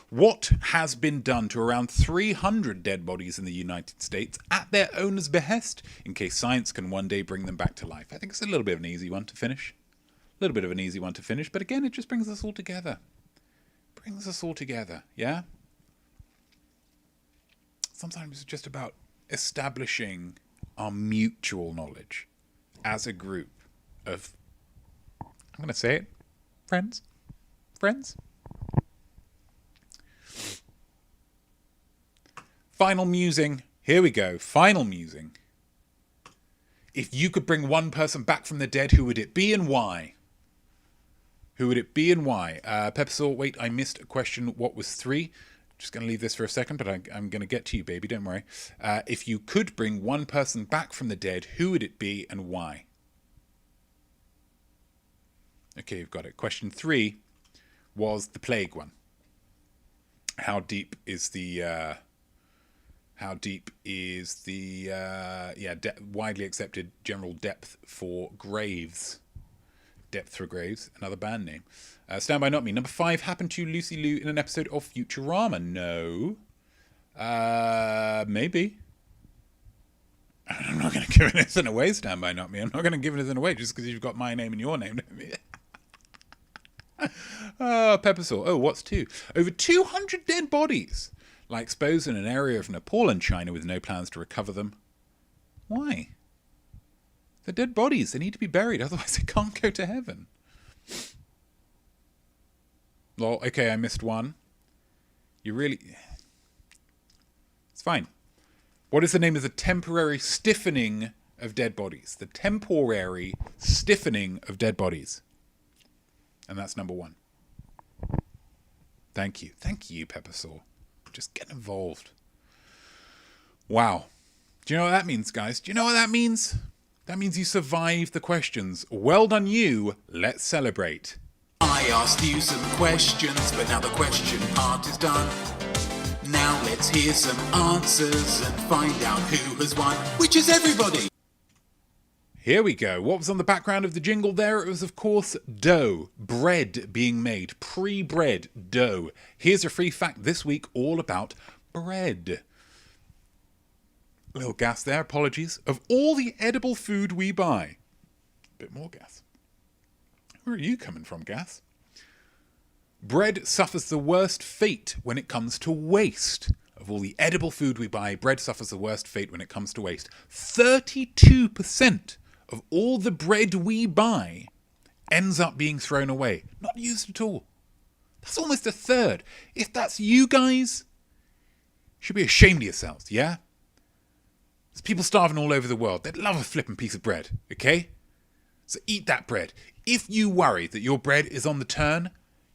What has been done to around 300 dead bodies in the United States at their owner's behest, in case science can one day bring them back to life? I think it's a little bit of an easy one to finish. But again, it just brings us all together. Yeah? Sometimes it's just about establishing our mutual knowledge as a group of, I'm going to say it, friends. Final musing. Here we go. Final musing. If you could bring one person back from the dead, who would it be and why? Pepper wait, I missed a question. What was 3? Just going to leave this for a second, but I'm going to get to you, baby. Don't worry. If you could bring one person back from the dead, who would it be and why? Okay, you've got it. Question 3 was the plague one. How deep is the widely accepted general depth for graves? Depth for graves, another band name. Stand By Not Me. Number 5 happened to Lucy Liu in an episode of Futurama. No. Maybe. I'm not going to give anything away, Stand By Not Me. I'm not going to give anything away just because you've got my name and your name. Pepper Saw. Oh, what's 2? Over 200 dead bodies lie exposed in an area of Nepal and China with no plans to recover them. Why? They're dead bodies. They need to be buried, otherwise they can't go to heaven. Well, okay, I missed one. It's fine. What is the name of the temporary stiffening of dead bodies? The temporary stiffening of dead bodies. And that's number 1. Thank you. Thank you, Pepper Saw. Just get involved. Wow. Do you know what that means, guys? Do you know what that means? That means you survived the questions. Well done you. Let's celebrate. I asked you some questions, but now the question part is done. Now let's hear some answers and find out who has won, which is everybody. Here we go. What was on the background of the jingle there? It was, of course, dough. Bread being made. Pre-bread dough. Here's a free fact this week all about bread. A little gas there, apologies. Of all the edible food we buy. A bit more gas. Where are you coming from, gas? Bread suffers the worst fate when it comes to waste. Of all the edible food we buy, bread suffers the worst fate when it comes to waste. 32% of all the bread we buy ends up being thrown away. Not used at all. That's almost a third. If that's you guys, you should be ashamed of yourselves, yeah? There's people starving all over the world. They'd love a flippin' piece of bread, okay? So eat that bread. If you worry that your bread is on the turn,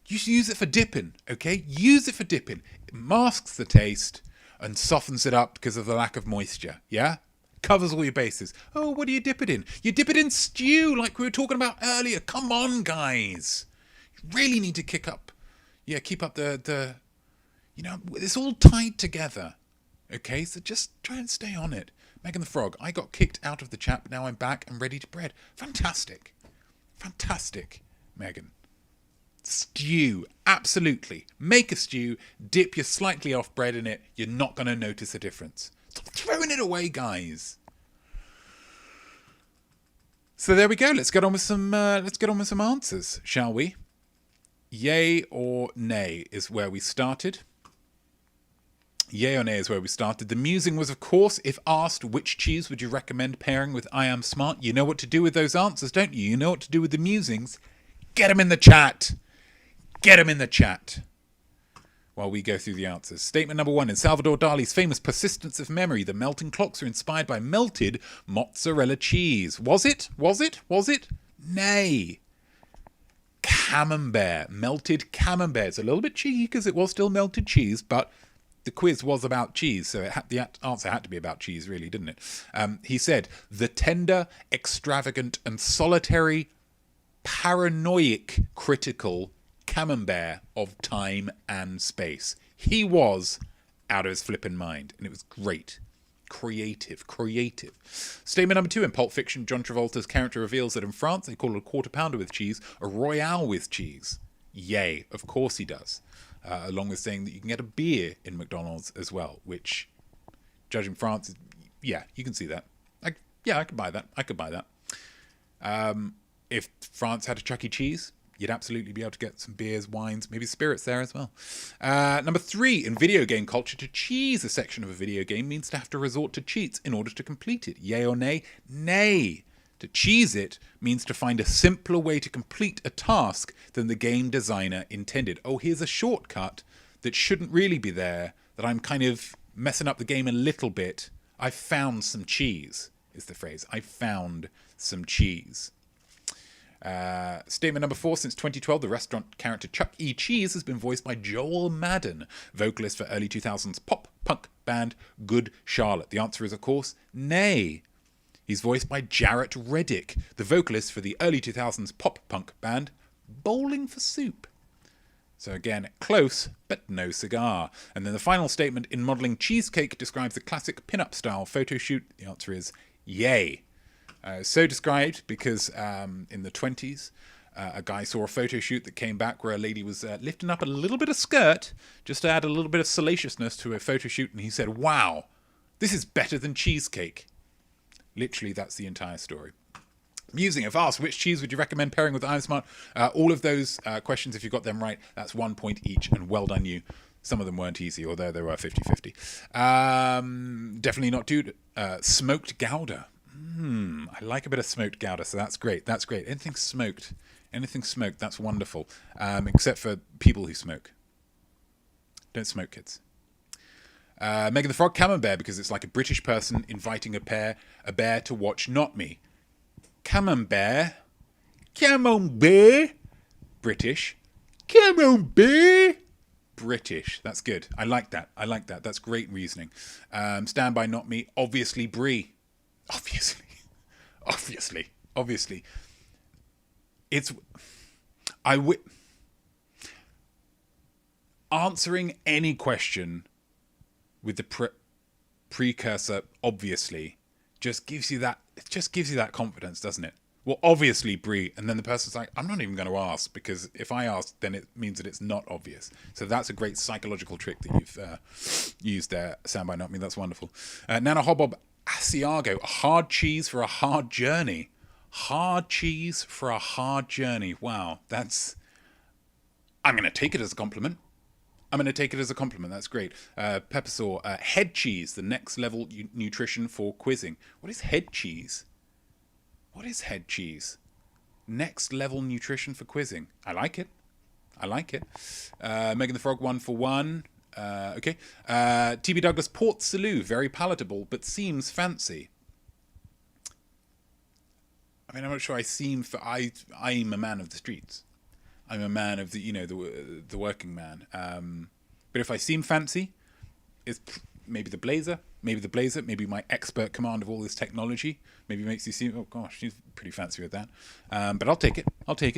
you should use it for dipping, okay? Use it for dipping. It masks the taste and softens it up because of the lack of moisture, yeah? Covers all your bases. Oh, what do you dip it in? You dip it in stew like we were talking about earlier. Come on, guys. You really need to keep up the it's all tied together, okay? So just try and stay on it. Megan the Frog, I got kicked out of the chat, but now I'm back and ready to bread. Fantastic. Fantastic, Megan. Stew, absolutely. Make a stew, dip your slightly off bread in it. You're not going to notice a difference. Stop throwing it away, guys. So there we go. Let's get on with some answers, shall we? Yay or nay is where we started. Yay or nay is where we started. The musing was, of course, if asked, which cheese would you recommend pairing with iamsmart? You know what to do with those answers, don't you? You know what to do with the musings. Get them in the chat. Get them in the chat. While we go through the answers. Statement number 1. In Salvador Dali's famous Persistence of Memory, the melting clocks are inspired by melted mozzarella cheese. Was it? Was it? Was it? Nay. Camembert. Melted camembert. It's a little bit cheeky because it was still melted cheese, but the quiz was about cheese, so the answer had to be about cheese, really, didn't it? He said, the tender, extravagant, and solitary, paranoid, critical camembert of time and space. He was out of his flippin' mind, and it was great. Creative. Statement number 2. In Pulp Fiction, John Travolta's character reveals that in France they call a quarter pounder with cheese a royale with cheese. Yay, of course he does. Along with saying that you can get a beer in McDonald's as well, which, judging France, yeah, you can see that. I could buy that. If France had a Chuck E. Cheese, you'd absolutely be able to get some beers, wines, maybe spirits there as well. Number 3, in video game culture, to cheese a section of a video game means to have to resort to cheats in order to complete it. Yay or nay? Nay. To cheese it means to find a simpler way to complete a task than the game designer intended. Oh, here's a shortcut that shouldn't really be there, that I'm kind of messing up the game a little bit. I found some cheese, is the phrase. I found some cheese. Statement number 4. Since 2012, the restaurant character Chuck E. Cheese has been voiced by Joel Madden, vocalist for early 2000s pop-punk band Good Charlotte. The answer is, of course, nay. He's voiced by Jarrett Reddick, the vocalist for the early 2000s pop-punk band Bowling for Soup. So again, close, but no cigar. And then the final statement, in modelling cheesecake, describes the classic pin-up style photo shoot. The answer is yay. So described because in the 20s, a guy saw a photo shoot that came back where a lady was lifting up a little bit of skirt just to add a little bit of salaciousness to a photo shoot. And he said, wow, this is better than cheesecake. Literally, that's the entire story. Musing, if asked, which cheese would you recommend pairing with iamsmart? All of those questions, if you got them right, that's 1 point each, and well done you. Some of them weren't easy, although they were 50-50. Definitely not dude. Smoked Gouda. I like a bit of smoked Gouda, so that's great. Anything smoked, that's wonderful. Except for people who smoke. Don't smoke, kids. Megan the Frog, Camembert, because it's like a British person inviting a bear to watch Notme. Camembert. British. Camembert. British. That's good. I like that. That's great reasoning. Stand by Notme. Obviously Brie. Obviously. Answering any question with the precursor, obviously, just gives you that confidence, doesn't it? Well, obviously, Brie, and then the person's like, I'm not even going to ask, because if I ask, then it means that it's not obvious. So that's a great psychological trick that you've used there, Stand by Not Me. That's wonderful. Nana Hobbob Asiago, a hard cheese for a hard journey. Hard cheese for a hard journey. Wow, I'm going to take it as a compliment. That's great. Peppersaw, head cheese, the next level nutrition for quizzing. What is head cheese? Next level nutrition for quizzing. I like it. Megan the Frog, 1 for 1. Okay. TB Douglas, Port Salut, very palatable, but seems fancy. I mean, I'm not sure I'm a man of the streets. I'm a man of the working man. But if I seem fancy, it's maybe the blazer, maybe my expert command of all this technology, maybe makes you seem, oh gosh, she's pretty fancy with that. But I'll take it,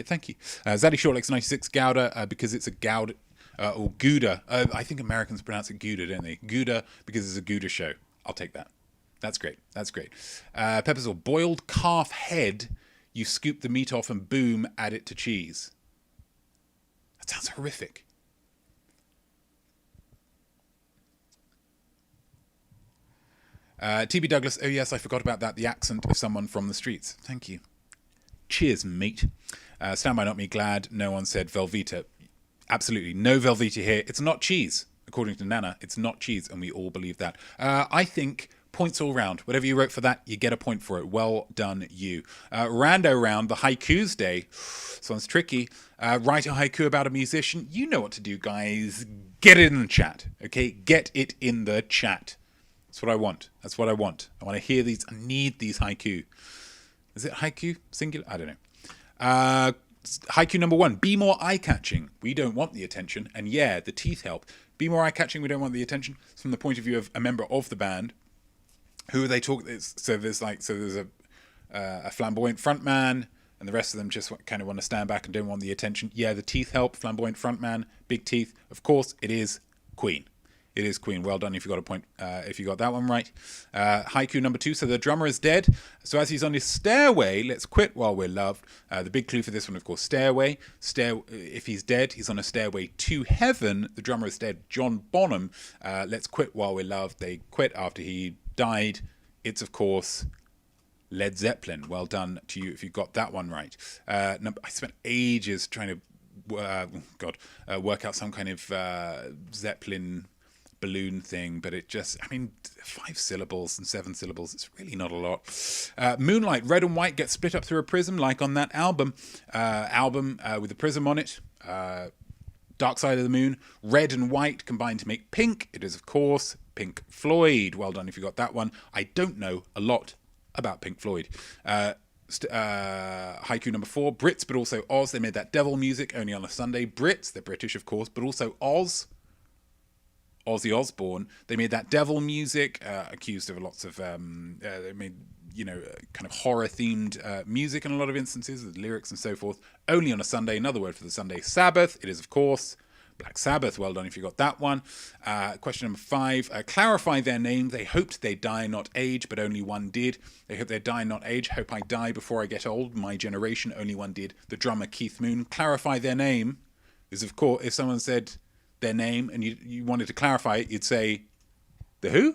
thank you. Zaddy Shortlegs 96, Gouda, because it's a Gouda, or Gouda. I think Americans pronounce it Gouda, don't they? Gouda, because it's a Gouda show. I'll take that. That's great. Peppers, or boiled calf head, you scoop the meat off and boom, add it to cheese. That sounds horrific. TB Douglas, oh yes, I forgot about that. The accent of someone from the streets. Thank you. Cheers, mate. Stand by Not Me, glad no one said Velveeta. Absolutely, no Velveeta here. It's not cheese. According to Nana, it's not cheese, and we all believe that. I think points all round. Whatever you wrote for that, you get a point for it. Well done, you. Rando round, the haikus day. This one's tricky. Write a haiku about a musician. You know what to do, guys. Get it in the chat, okay? Get it in the chat. That's what I want. I want to hear these. I need these haiku. Is it haiku? Singular? I don't know. Haiku number 1. Be more eye-catching. We don't want the attention. And yeah, the teeth help. Be more eye-catching. We don't want the attention. It's from the point of view of a member of the band. Who are they talking? So there's a flamboyant front man, and the rest of them just kind of want to stand back and don't want the attention. Yeah, the teeth help. Flamboyant front man, big teeth. Of course, it is Queen. It is Queen. Well done if you got a point. If you got that one right. Haiku number 2. So the drummer is dead. So as he's on his stairway, let's quit while we're loved. The big clue for this one, of course, stairway. If he's dead, he's on a stairway to heaven. The drummer is dead. John Bonham. Let's quit while we're loved. They quit after he died. It's, of course, Led Zeppelin. Well done to you if you got that one right. I spent ages trying to work out some kind of Zeppelin balloon thing, but it just, 5 syllables and 7 syllables, it's really not a lot. Moonlight, red and white get split up through a prism, like on that album with a prism on it. Dark Side of the Moon, red and white combined to make pink. It is, of course, Pink Floyd. Well done if you got that one. I don't know a lot about Pink Floyd. Haiku number 4, Brits, but also Oz. They made that devil music only on a Sunday. Brits, they're British, of course, but also Oz. Ozzy Osbourne. They made that devil music, accused of lots of, they made, kind of horror-themed music in a lot of instances, with lyrics and so forth, only on a Sunday. Another word for the Sunday, Sabbath. It is, of course, Black Sabbath. Well done if you got that one. Question number 5, clarify their name. They hoped they'd die, not age, but only one did. They hope they'd die, not age. Hope I die before I get old. My generation, only one did. The drummer, Keith Moon. Clarify their name is, of course, if someone said their name and you wanted to clarify it, you'd say, the who?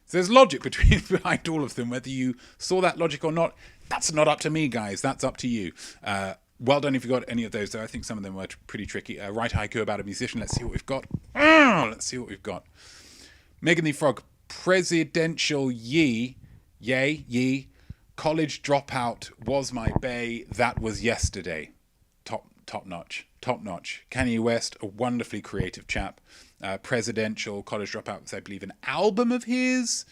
So there's logic behind all of them. Whether you saw that logic or not, that's not up to me, guys. That's up to you. Well done if you got any of those, though. I think some of them were pretty tricky. Right haiku about a musician. Let's see what we've got. Let's see what we've got. Megan the Frog. Presidential ye. College dropout was my bae. That was yesterday. Top notch. Kanye West, a wonderfully creative chap. Presidential, College Dropout was, I believe, an album of his.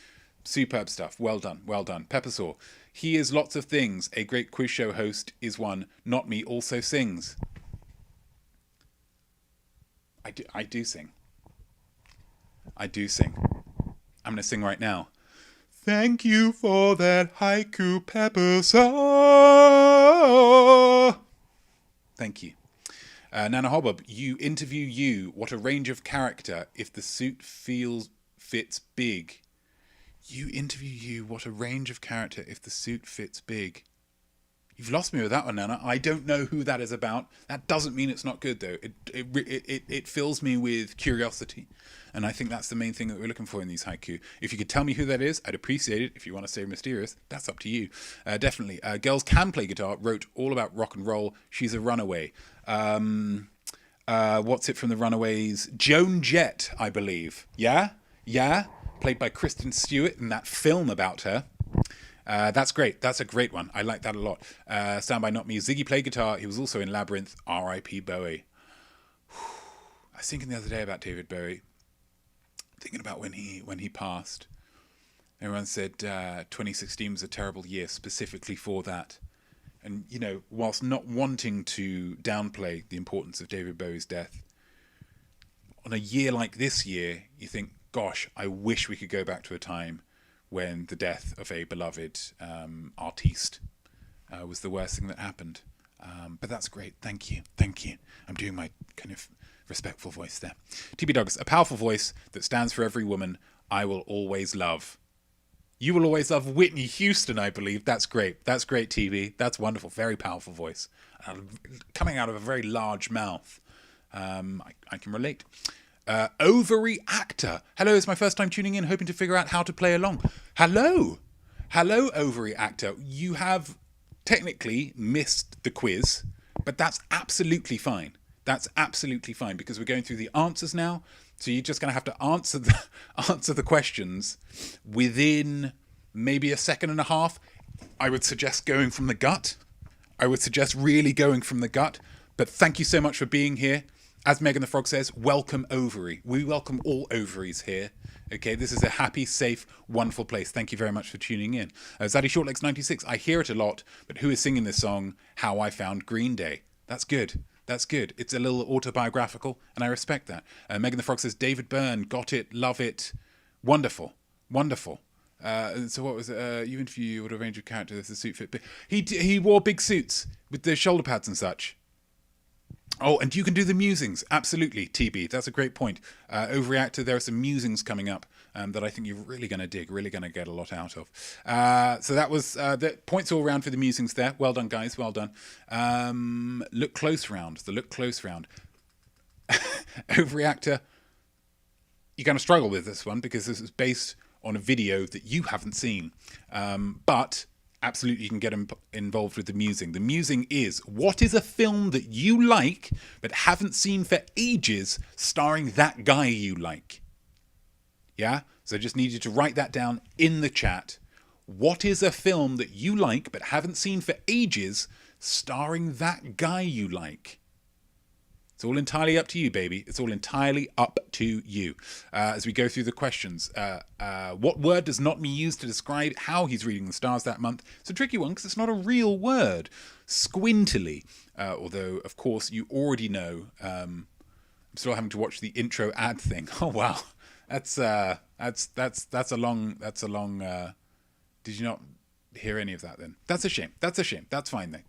Superb stuff. Well done. Pepper Saw. He is lots of things. A great quiz show host is one. Not me also sings. I do sing. I'm going to sing right now. Thank you for that haiku, Pepper Saw. Thank you. Nana Hobub, you interview you. What a range of character if the suit fits big. You interview you. What a range of character if the suit fits big. You've lost me with that one, Nana. I don't know who that is about. That doesn't mean it's not good, though. It fills me with curiosity. And I think that's the main thing that we're looking for in these haiku. If you could tell me who that is, I'd appreciate it. If you want to stay mysterious, that's up to you. Definitely. Girls Can Play Guitar wrote all about rock and roll. She's a runaway. What's it from the Runaways? Joan Jett, I believe. Yeah? Played by Kristen Stewart in that film about her. That's great. That's a great one. I like that a lot. Stand By Not Me. Ziggy played guitar. He was also in Labyrinth. R.I.P. Bowie. I was thinking the other day about David Bowie. Thinking about when he passed. Everyone said 2016 was a terrible year specifically for that. And, whilst not wanting to downplay the importance of David Bowie's death, on a year like this year, you think, gosh, I wish we could go back to a time when the death of a beloved artiste was the worst thing that happened. But that's great. Thank you. I'm doing my kind of respectful voice there. TB Douglas, a powerful voice that stands for every woman I will always love. You will always love Whitney Houston, I believe. That's great. That's great, TB. That's wonderful. Very powerful voice. Coming out of a very large mouth. I can relate. Ovary actor. Hello, it's my first time tuning in, hoping to figure out how to play along. Hello, ovary actor. You have technically missed the quiz, but that's absolutely fine. Because we're going through the answers now. So you're just going to have to answer the questions within maybe a second and a half. I would suggest going from the gut. Really going from the gut. But thank you so much for being here. As Megan the Frog says, welcome ovary. We welcome all ovaries here. Okay, this is a happy, safe, wonderful place. Thank you very much for tuning in. Zaddy Shortlegs 96. I hear it a lot, but who is singing this song? How I Found Green Day. That's good. It's a little autobiographical, and I respect that. Megan the Frog says, David Byrne, got it, love it. Wonderful. So what was it? You interview what a range of characters the suit fit. He wore big suits with the shoulder pads and such. Oh, and you can do the musings. Absolutely, TB. That's a great point. Overreactor, there are some musings coming up that I think you're really going to dig, really going to get a lot out of. So that was the points all round for the musings there. Well done, guys. Well done. Look close round. The look close round. Overreactor, you're going to struggle with this one because this is based on a video that you haven't seen. But absolutely, you can get involved with the musing. The musing is, what is a film that you like but haven't seen for ages starring that guy you like? Yeah? So I just need you to write that down in the chat. What is a film that you like but haven't seen for ages starring that guy you like? It's all entirely up to you, baby. It's all entirely up to you. As we go through the questions, what word does Notme use to describe how he's reading the stars that month? It's a tricky one because it's not a real word. Squintily. Although, of course, you already know. I'm still having to watch the intro ad thing. Oh wow, that's a long. Did you not hear any of that then? That's a shame. That's fine though.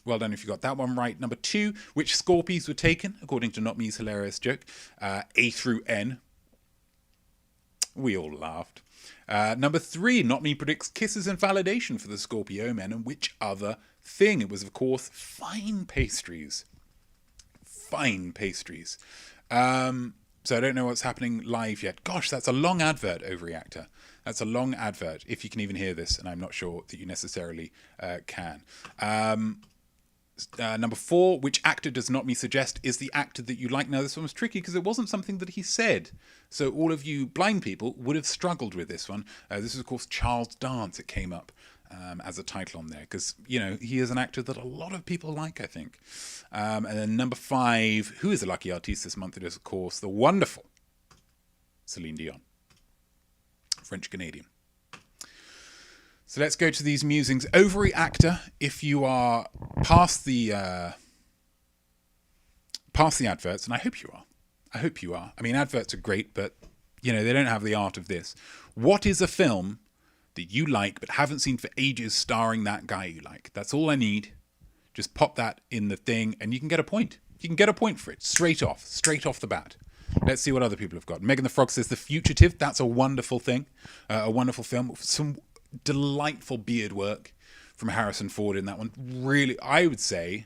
Well done if you got that one right. Number 2, which Scorpies were taken according to Notme's hilarious joke? A through N. We all laughed. Number 3, Notme predicts kisses and validation for the Scorpio men, and which other thing? It was, of course, fine pastries. So I don't know what's happening live yet. Gosh, that's a long advert, Overreactor. That's a long advert, if you can even hear this, and I'm not sure that you necessarily can. Number 4, which actor does Notme suggest is the actor that you like? Now, this one was tricky because it wasn't something that he said. So all of you blind people would have struggled with this one. This is, of course, Charles Dance. It came up as a title on there because, you know, he is an actor that a lot of people like, I think. And then number 5, who is the lucky artiste this month? It is, of course, the wonderful Celine Dion. French-Canadian. So let's go to these musings. Overreactor, if you are past the adverts, and I hope you are. I mean, adverts are great, but, you know, they don't have the art of this. What is a film that you like but haven't seen for ages starring that guy you like? That's all I need. Just pop that in the thing, and you can get a point. You can get a point for it, straight off the bat. Let's see what other people have got. Megan the Frog says The Fugitive. That's a wonderful thing. A wonderful film. Some delightful beard work from Harrison Ford in that one. Really, I would say,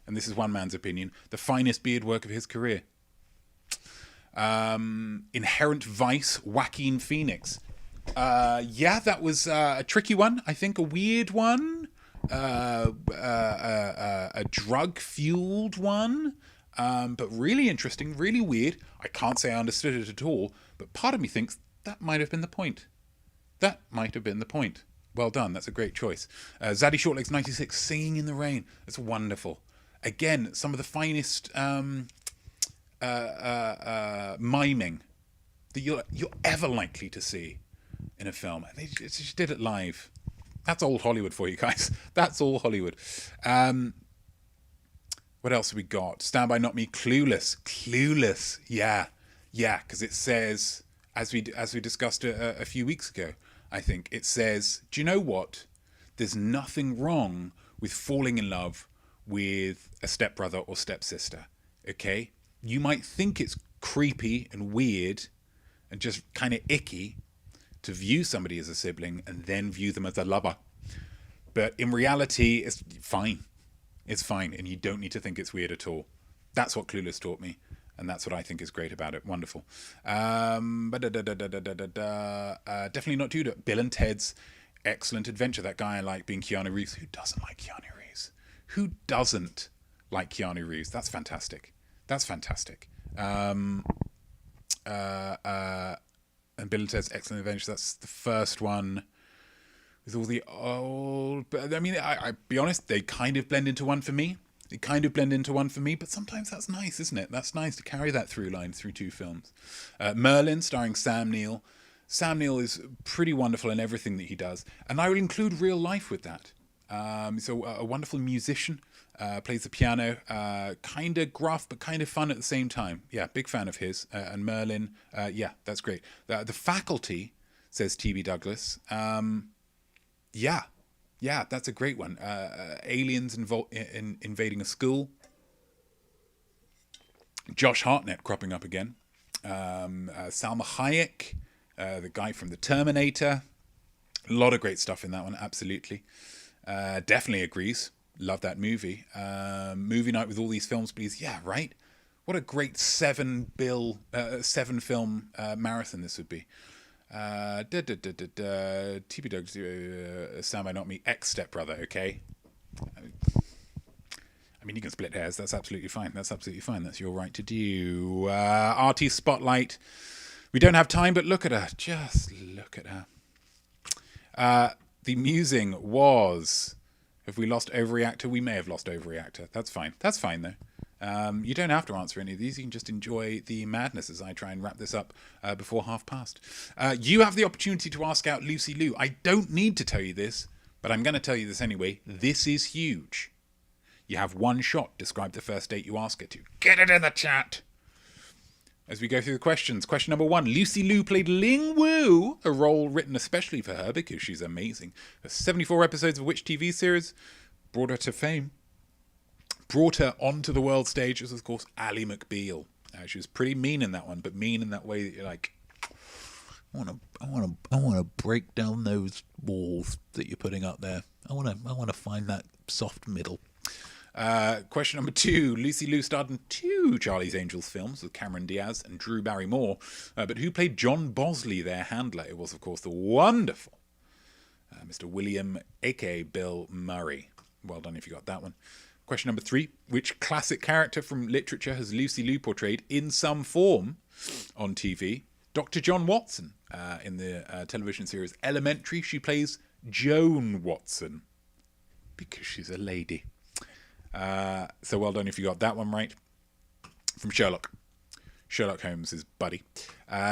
and this is one man's opinion, the finest beard work of his career. Inherent Vice, Joaquin Phoenix. Yeah, that was a tricky one. I think a weird one. A drug-fueled one. But really interesting, really weird. I can't say I understood it at all, but part of me thinks that might have been the point. Well done, that's a great choice. Zaddy Shortlegs 96, Singing in the Rain. That's wonderful. Again, some of the finest miming that you're ever likely to see in a film. They just did it live. That's old Hollywood for you guys. That's all Hollywood. What else have we got? Stand By Not Me, Clueless. Yeah, because it says, as we discussed a few weeks ago, I think, it says, do you know what? There's nothing wrong with falling in love with a stepbrother or stepsister, okay? You might think it's creepy and weird and just kind of icky to view somebody as a sibling and then view them as a lover. But in reality, it's fine. It's fine, and you don't need to think it's weird at all. That's what Clueless taught me, and that's what I think is great about it. Wonderful. Definitely Not Tudor. Bill and Ted's Excellent Adventure. That guy I like being Keanu Reeves. Who doesn't like Keanu Reeves? Who doesn't like Keanu Reeves? That's fantastic. And Bill and Ted's Excellent Adventure. That's the first one. With all the old... I mean, I'll be honest, they kind of blend into one for me. But sometimes that's nice, isn't it? That's nice to carry that through line through 2 films. Merlin, starring Sam Neill. Sam Neill is pretty wonderful in everything that he does. And I would include real life with that. He's a wonderful musician, plays the piano, kind of gruff, but kind of fun at the same time. Yeah, big fan of his. And Merlin, yeah, that's great. The Faculty, says T.B. Douglas. Yeah, that's a great one. Aliens invading a school. Josh Hartnett cropping up again. Salma Hayek, the guy from the Terminator. A lot of great stuff in that one, absolutely. Definitely agrees. Love that movie. Movie night with all these films, please. Yeah, right. What a great 7 film marathon this would be. TB Dogs, Sam by Not Me, ex-stepbrother, okay? I mean, you can split hairs. That's absolutely fine. That's your right to do. RT Spotlight. We don't have time, but look at her. Just look at her. The musing was... Have we lost Overreactor? We may have lost Overreactor. That's fine. That's fine, though. You don't have to answer any of these. You can just enjoy the madness as I try and wrap this up before past. You have the opportunity to ask out Lucy Liu. I don't need to tell you this, but I'm going to tell you this anyway. This is huge. You have one shot. Describe the first date you ask her to. Get it in the chat. As we go through the questions. Question number 1. Lucy Liu played Ling Wu, a role written especially for her because she's amazing. The 74 episodes of which TV series brought her to fame? Brought her onto the world stage was, of course, Ally McBeal. She was pretty mean in that one, but mean in that way that you're like, I want to break down those walls that you're putting up there. I want to find that soft middle. Question number 2. Lucy Liu starred in 2 Charlie's Angels films with Cameron Diaz and Drew Barrymore. But who played John Bosley, their handler? It was, of course, the wonderful Mr. William, a.k.a. Bill Murray. Well done if you got that one. Question number 3. Which classic character from literature has Lucy Liu portrayed in some form on TV? Dr. John Watson. In the television series Elementary, she plays Joan Watson. Because she's a lady. So well done if you got that one right. From Sherlock Holmes' buddy.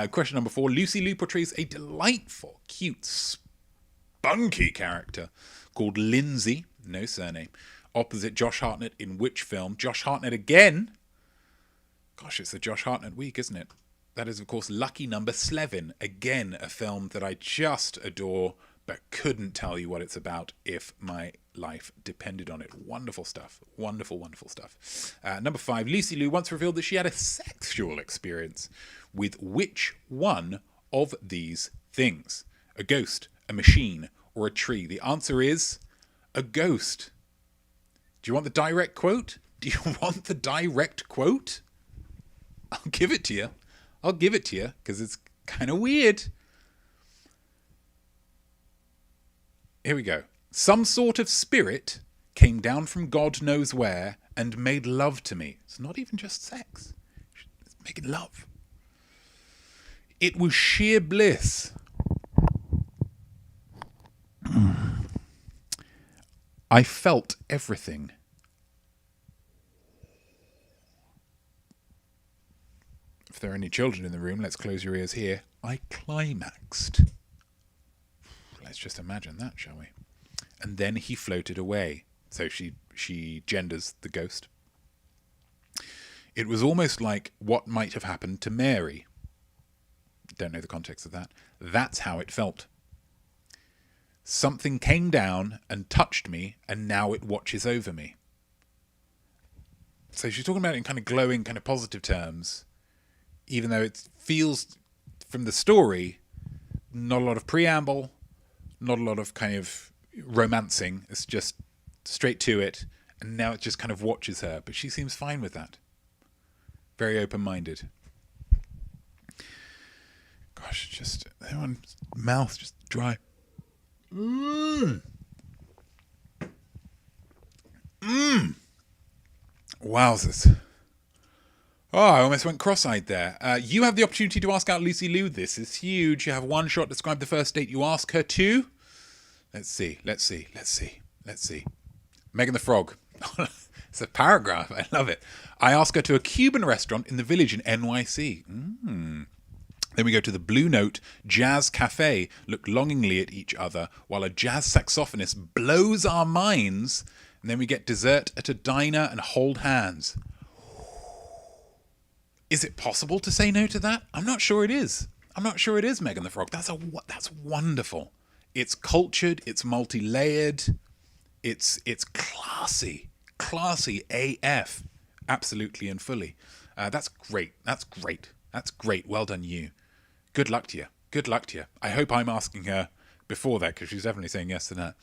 Question number 4. Lucy Liu portrays a delightful, cute, spunky character called Lindsay, no surname, opposite Josh Hartnett in which film? Josh Hartnett again. Gosh, it's the Josh Hartnett week, isn't it? That is, of course, Lucky Number Slevin. Again, a film that I just adore, but couldn't tell you what it's about if my life depended on it. Wonderful stuff. Wonderful, wonderful stuff. Number 5, Lucy Liu once revealed that she had a sexual experience with which one of these things? A ghost, a machine, or a tree? The answer is a ghost. Do you want the direct quote? Do you want the direct quote? I'll give it to you. Because it's kind of weird. Here we go. Some sort of spirit came down from God knows where and made love to me. It's not even just sex. It's making love. It was sheer bliss. I felt everything. If there are any children in the room, let's close your ears here. I climaxed. Let's just imagine that, shall we? And then he floated away. So she genders the ghost. It was almost like what might have happened to Mary. Don't know the context of that. That's how it felt. Something came down and touched me, and now it watches over me. So she's talking about it in kind of glowing, kind of positive terms, even though it feels, from the story, not a lot of preamble, not a lot of kind of romancing. It's just straight to it, and now it just kind of watches her. But she seems fine with that. Very open-minded. Gosh, just everyone's mouth just dry. Wowzers. Oh, I almost went cross-eyed there. You have the opportunity to ask out Lucy Liu. This is huge. You have one shot. Describe the first date you ask her to. Let's see. Megan the Frog. It's a paragraph. I love it. I ask her to a Cuban restaurant in the village in NYC. Then we go to the Blue Note Jazz Cafe, look longingly at each other while a jazz saxophonist blows our minds. And then we get dessert at a diner and hold hands. Is it possible to say no to that? I'm not sure it is. Megan the Frog. That's wonderful. It's cultured. It's multi-layered. It's classy AF, absolutely and fully. That's great. That's great. That's great. Well done, you. Good luck to you. Good luck to you. I hope I'm asking her before that, because she's definitely saying yes to that.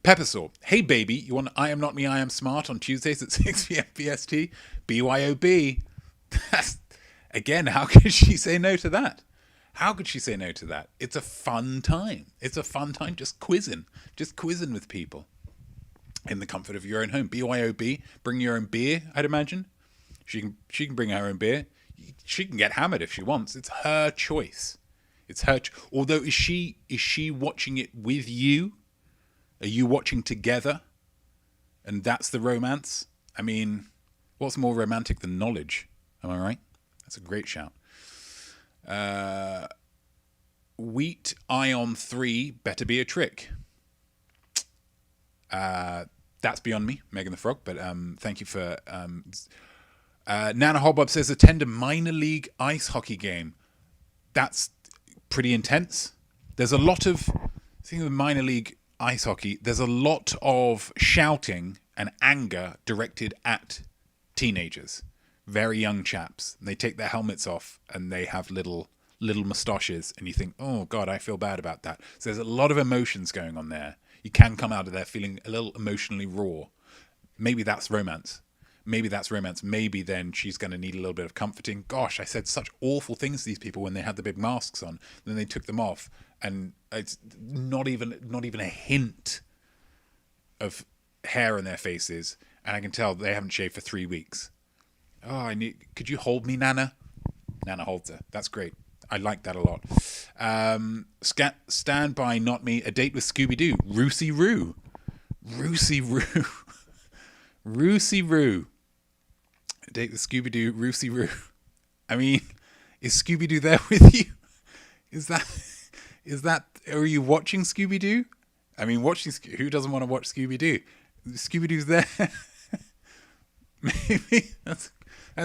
Peppersaw. Hey, baby, you want I Am Not Me, I Am Smart on Tuesdays at 6 p.m. PST? BYOB. Again, how could she say no to that? How could she say no to that? It's a fun time. It's a fun time just quizzing with people in the comfort of your own home. BYOB. Bring your own beer, I'd imagine. She can bring her own beer. She can get hammered if she wants. It's her choice. It's her. Although, is she watching it with you? Are you watching together? And that's the romance. I mean, what's more romantic than knowledge? Am I right? That's a great shout. Wheat Ion 3 better be a trick. That's beyond me, Megan the Frog. But thank you for. Nana Hobbob says attend a minor league ice hockey game. That's pretty intense. There's a lot of, think of minor league ice hockey, there's a lot of shouting and anger directed at teenagers, very young chaps. They take their helmets off and they have little moustaches, and you think, oh God, I feel bad about that. So there's a lot of emotions going on there. You can come out of there feeling a little emotionally raw. Maybe that's romance. Maybe then she's going to need a little bit of comforting. Gosh, I said such awful things to these people when they had the big masks on. Then they took them off, and it's not even a hint of hair on their faces, and I can tell they haven't shaved for 3 weeks. Oh, could you hold me, Nana? Nana holds her. That's great. I like that a lot. Stand by, not me. A date with Scooby-Doo. Roosy Roo. A date with Scooby-Doo. Roosy Roo. I mean, is Scooby-Doo there with you? Is that? Are you watching Scooby-Doo? I mean, who doesn't want to watch Scooby-Doo? Scooby-Doo's there. Maybe that's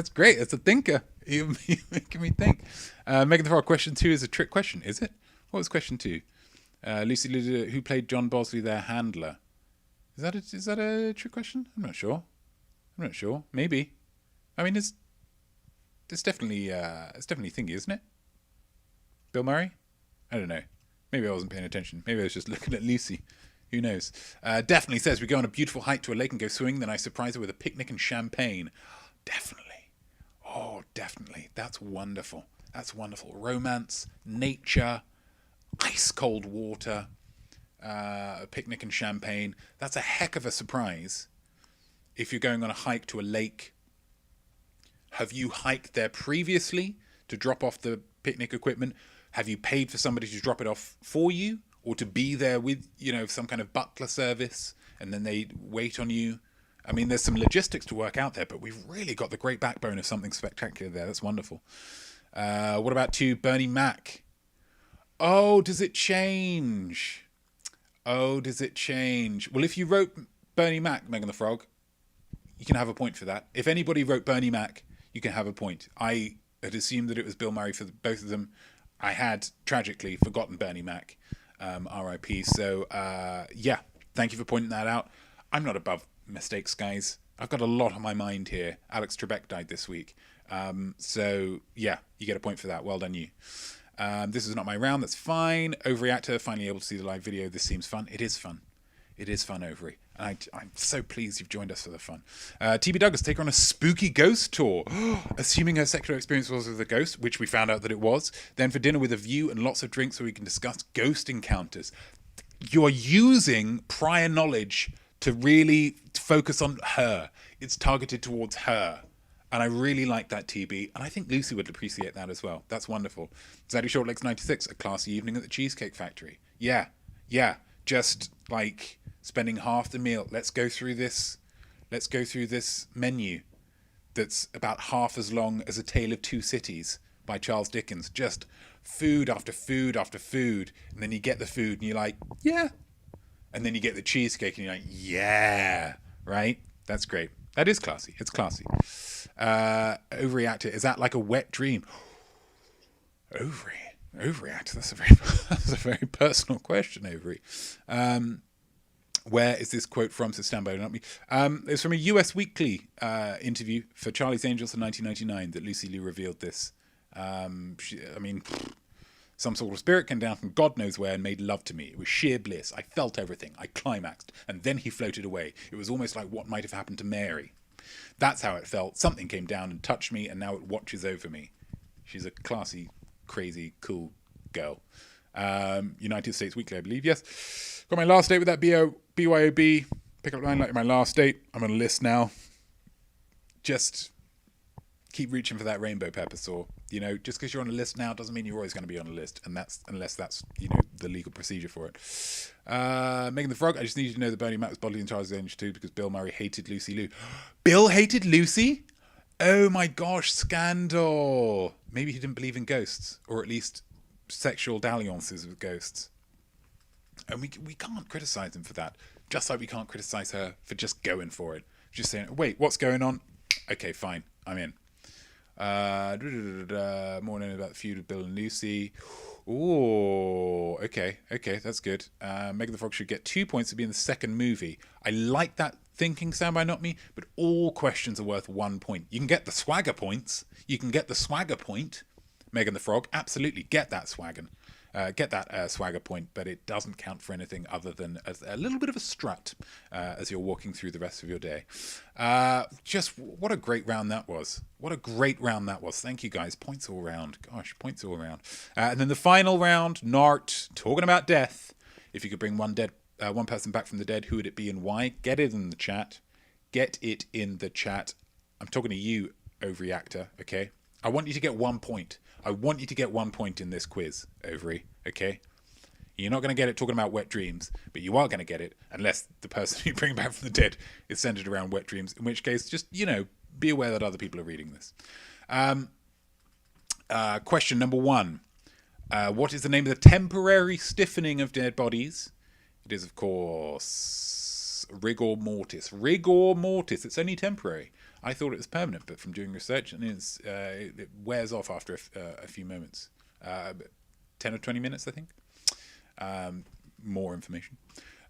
great. That's a thinker. You're making me think. Megan the Frog, question 2 is a trick question, is it? What was question 2? Lucy Lida, who played John Bosley, their handler? Is that a trick question? I'm not sure. Maybe. I mean, it's definitely thingy, isn't it? Bill Murray? I don't know. Maybe I wasn't paying attention. Maybe I was just looking at Lucy. Who knows? Definitely says we go on a beautiful hike to a lake and go swimming. Then I surprise her with a picnic and champagne. Definitely. Oh, definitely. That's wonderful. Romance, nature, ice cold water, a picnic and champagne. That's a heck of a surprise. If you're going on a hike to a lake, have you hiked there previously to drop off the picnic equipment? Have you paid for somebody to drop it off for you, or to be there with, some kind of butler service, and then they wait on you? I mean, there's some logistics to work out there, but we've really got the great backbone of something spectacular there. That's wonderful. What about Bernie Mac? Oh, does it change? Well, if you wrote Bernie Mac, Megan the Frog, you can have a point for that. If anybody wrote Bernie Mac, you can have a point. I had assumed that it was Bill Murray for both of them. I had, tragically, forgotten Bernie Mac, R.I.P. So, thank you for pointing that out. I'm not above mistakes, guys. I've got a lot on my mind here. Alex Trebek died this week. You get a point for that. Well done, you. This is not my round. That's fine. Overreactor, finally able to see the live video. This seems fun. It is fun, Overy. And I'm so pleased you've joined us for the fun. TB Douglas, take her on a spooky ghost tour. Assuming her sexual experience was with a ghost, which we found out that it was. Then for dinner with a view and lots of drinks so we can discuss ghost encounters. You're using prior knowledge to really focus on her. It's targeted towards her. And I really like that, TB. And I think Lucy would appreciate that as well. That's wonderful. Zaddy Shortlegs 96, a classy evening at the Cheesecake Factory. Yeah. Just like spending half the meal. Let's go through this menu that's about half as long as A Tale of Two Cities by Charles Dickens. Just food after food after food. And then you get the food and you're like, yeah. And then you get the cheesecake and you're like, yeah. Right? That's great. That is classy. It's classy. Overreactor. Is that like a wet dream? Overreactor. That's a very personal question, Overy. Where is this quote from? So stand by, not me. It's from a US Weekly interview for Charlie's Angels in 1999 that Lucy Liu revealed this. Some sort of spirit came down from God knows where and made love to me. It was sheer bliss. I felt everything. I climaxed. And then he floated away. It was almost like what might have happened to Mary. That's how it felt. Something came down and touched me, and now it watches over me. She's a classy, crazy, cool girl. United States Weekly, I believe. Yes. Got my last date with that BYOB. Pick up line like my last date. I'm on a list now. Just keep reaching for that rainbow, pepper saw. Just because you're on a list now doesn't mean you're always going to be on a list, and unless that's the legal procedure for it. Megan the Frog, I just need you to know that Bernie Mac was bodily in charge of the Angel too because Bill Murray hated Lucy Liu. Bill hated Lucy? Oh my gosh, scandal. Maybe he didn't believe in ghosts, or at least sexual dalliances with ghosts. And we can't criticize him for that, just like we can't criticize her for just going for it. Just saying, wait, what's going on? Okay, fine, I'm in. More known about the feud with Bill and Lucy. Ooh, okay, that's good. Megan the Frog should get 2 points to be in the second movie. I like that thinking, Soundby Not Me, but all questions are worth 1 point. You can get the swagger points. You can get the swagger point, Megan the Frog. Absolutely, get that swagger. Swagger point, but it doesn't count for anything other than a little bit of a strut as you're walking through the rest of your day. Just what a great round that was. Thank you guys. Points all round. Gosh, points all round. And then the final round, Nart, talking about death. If you could bring one person back from the dead, who would it be and why? Get it in the chat. I'm talking to you, overreactor, okay? I want you to get 1 point. I want you to get 1 point in this quiz, Ovary, okay? You're not going to get it talking about wet dreams, but you are going to get it unless the person you bring back from the dead is centered around wet dreams, in which case just, be aware that other people are reading this. Question number 1. What is the name of the temporary stiffening of dead bodies? It is, of course, rigor mortis. Rigor mortis. It's only temporary. I thought it was permanent, but from doing research, and it wears off after a few moments. 10 or 20 minutes, I think. More information.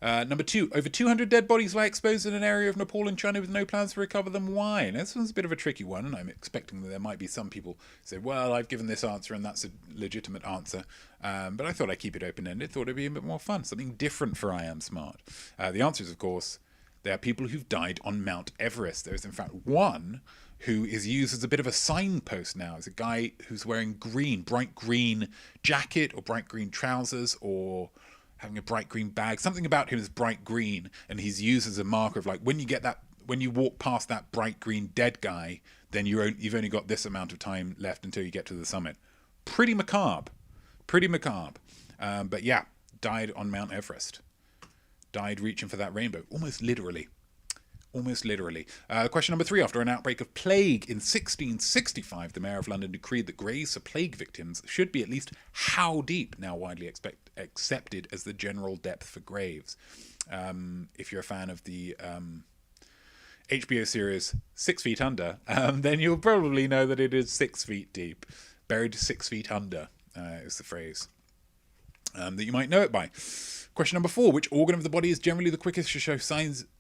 Number 2, over 200 dead bodies lie exposed in an area of Nepal and China with no plans to recover them. Why? Now, this one's a bit of a tricky one, and I'm expecting that there might be some people say, well, I've given this answer and that's a legitimate answer. But I thought I'd keep it open-ended, thought it'd be a bit more fun, something different for I Am Smart. The answer is, of course, there are people who've died on Mount Everest. There is, in fact, one who is used as a bit of a signpost now. It's a guy who's wearing bright green jacket or bright green trousers or having a bright green bag. Something about him is bright green, and he's used as a marker of like, when you walk past that bright green dead guy, then you've only got this amount of time left until you get to the summit. Pretty macabre. But yeah, died on Mount Everest. Died reaching for that rainbow, almost literally. Question number 3. After an outbreak of plague in 1665, the Mayor of London decreed that graves for plague victims should be at least how deep, now widely accepted as the general depth for graves. If you're a fan of the HBO series 6 Feet Under, then you'll probably know that it is 6 feet deep. Buried 6 feet under is the phrase that you might know it by. Question number 4. Which organ of the body is generally the quickest to show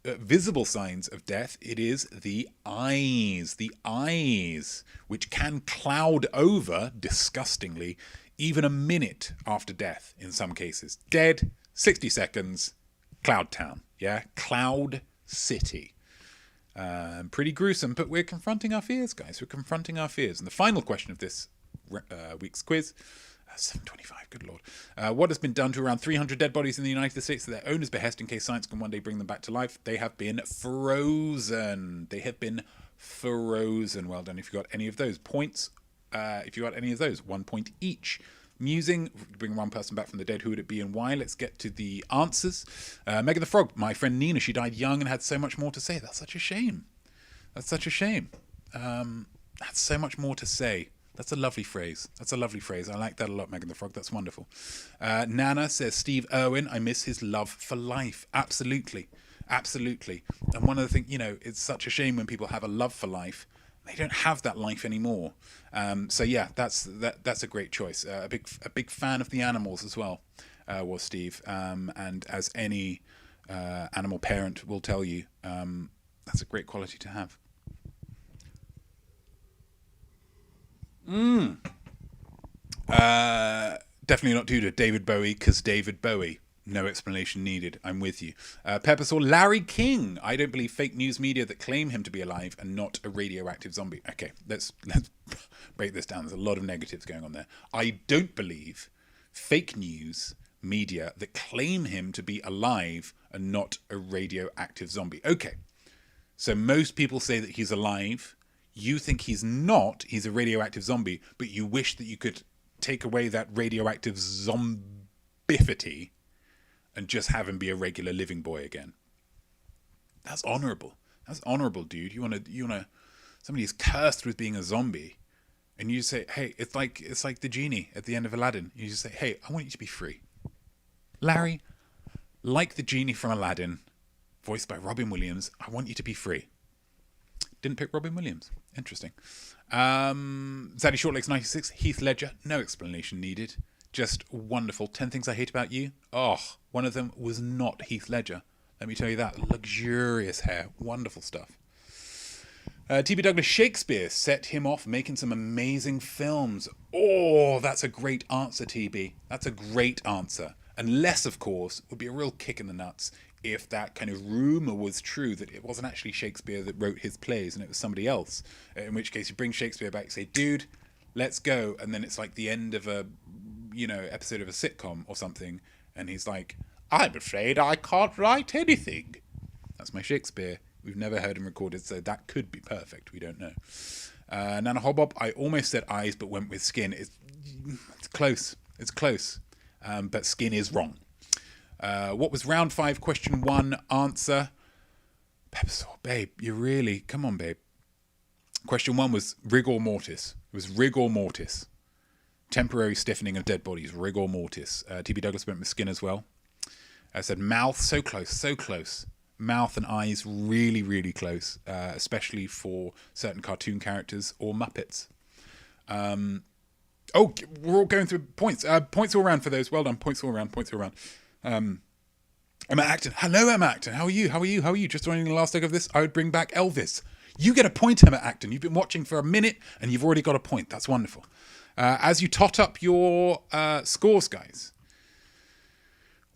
visible signs of death? It is the eyes. The eyes, which can cloud over, disgustingly, even a minute after death in some cases. Dead, 60 seconds, Cloud Town. Yeah, Cloud City. Pretty gruesome, but we're confronting our fears, guys. We're confronting our fears. And the final question of this week's quiz... 725, good lord. What has been done to around 300 dead bodies in the United States at their owner's behest in case science can one day bring them back to life? They have been frozen. Well done if you got any of those. Points, if you got any of those, 1 point each. Musing, bring one person back from the dead, who would it be and why? Let's get to the answers. Megan the Frog, my friend Nina, she died young and had so much more to say. That's such a shame. That's so much more to say. That's a lovely phrase. I like that a lot, Megan the Frog. That's wonderful. Nana says, Steve Irwin, I miss his love for life. Absolutely. And one of the things, it's such a shame when people have a love for life. They don't have that life anymore. So yeah, that's a great choice. A big fan of the Animals as well, was Steve. And as any animal parent will tell you. That's a great quality to have. Definitely not due to David Bowie, because David Bowie. No explanation needed. I'm with you. Pepper saw Larry King. I don't believe fake news media that claim him to be alive and not a radioactive zombie. Okay, let's break this down. There's a lot of negatives going on there. I don't believe fake news media that claim him to be alive and not a radioactive zombie. Okay, so most people say that he's alive. You think he's not. He's a radioactive zombie, but you wish that you could take away that radioactive zombifity and just have him be a regular living boy again. That's honourable. That's honourable, dude. You wanna somebody who's cursed with being a zombie, and you say, hey, it's like the genie at the end of Aladdin. You just say, hey, I want you to be free. Larry, like the genie from Aladdin, voiced by Robin Williams, I want you to be free. Didn't pick Robin Williams. Interesting. Zaddy Shortlegs 96, Heath Ledger, no explanation needed. Just wonderful. 10 Things I Hate About You. Oh, one of them was not Heath Ledger. Let me tell you that. Luxurious hair. Wonderful stuff. T.B. Douglas Shakespeare set him off making some amazing films. Oh, that's a great answer, T.B. That's a great answer. Unless, of course, it would be a real kick in the nuts if that kind of rumour was true, that it wasn't actually Shakespeare that wrote his plays and it was somebody else. In which case you bring Shakespeare back and say, dude, let's go. And then it's like the end of a episode of a sitcom or something, and he's like, I'm afraid I can't write anything. That's my Shakespeare. We've never heard him recorded, so that could be perfect. We don't know. Nana Hobbob, I almost said eyes but went with skin. It's close. It's close. But skin is wrong. What was round 5, question 1 answer? Peppersaw, babe, you really, come on, babe. Question 1 was rigor mortis. It was rigor mortis. Temporary stiffening of dead bodies, rigor mortis. T.B. Douglas went with skin as well. I said mouth, so close, so close. Mouth and eyes, really, really close, especially for certain cartoon characters or Muppets. Oh, we're all going through points. Points all around for those. Well done. Points all around. Points all around. Emma Acton. Hello, Emma Acton. How are you? How are you? How are you? Just joining the last leg of this. I would bring back Elvis. You get a point, Emma Acton. You've been watching for a minute and you've already got a point. That's wonderful. As you tot up your scores, guys,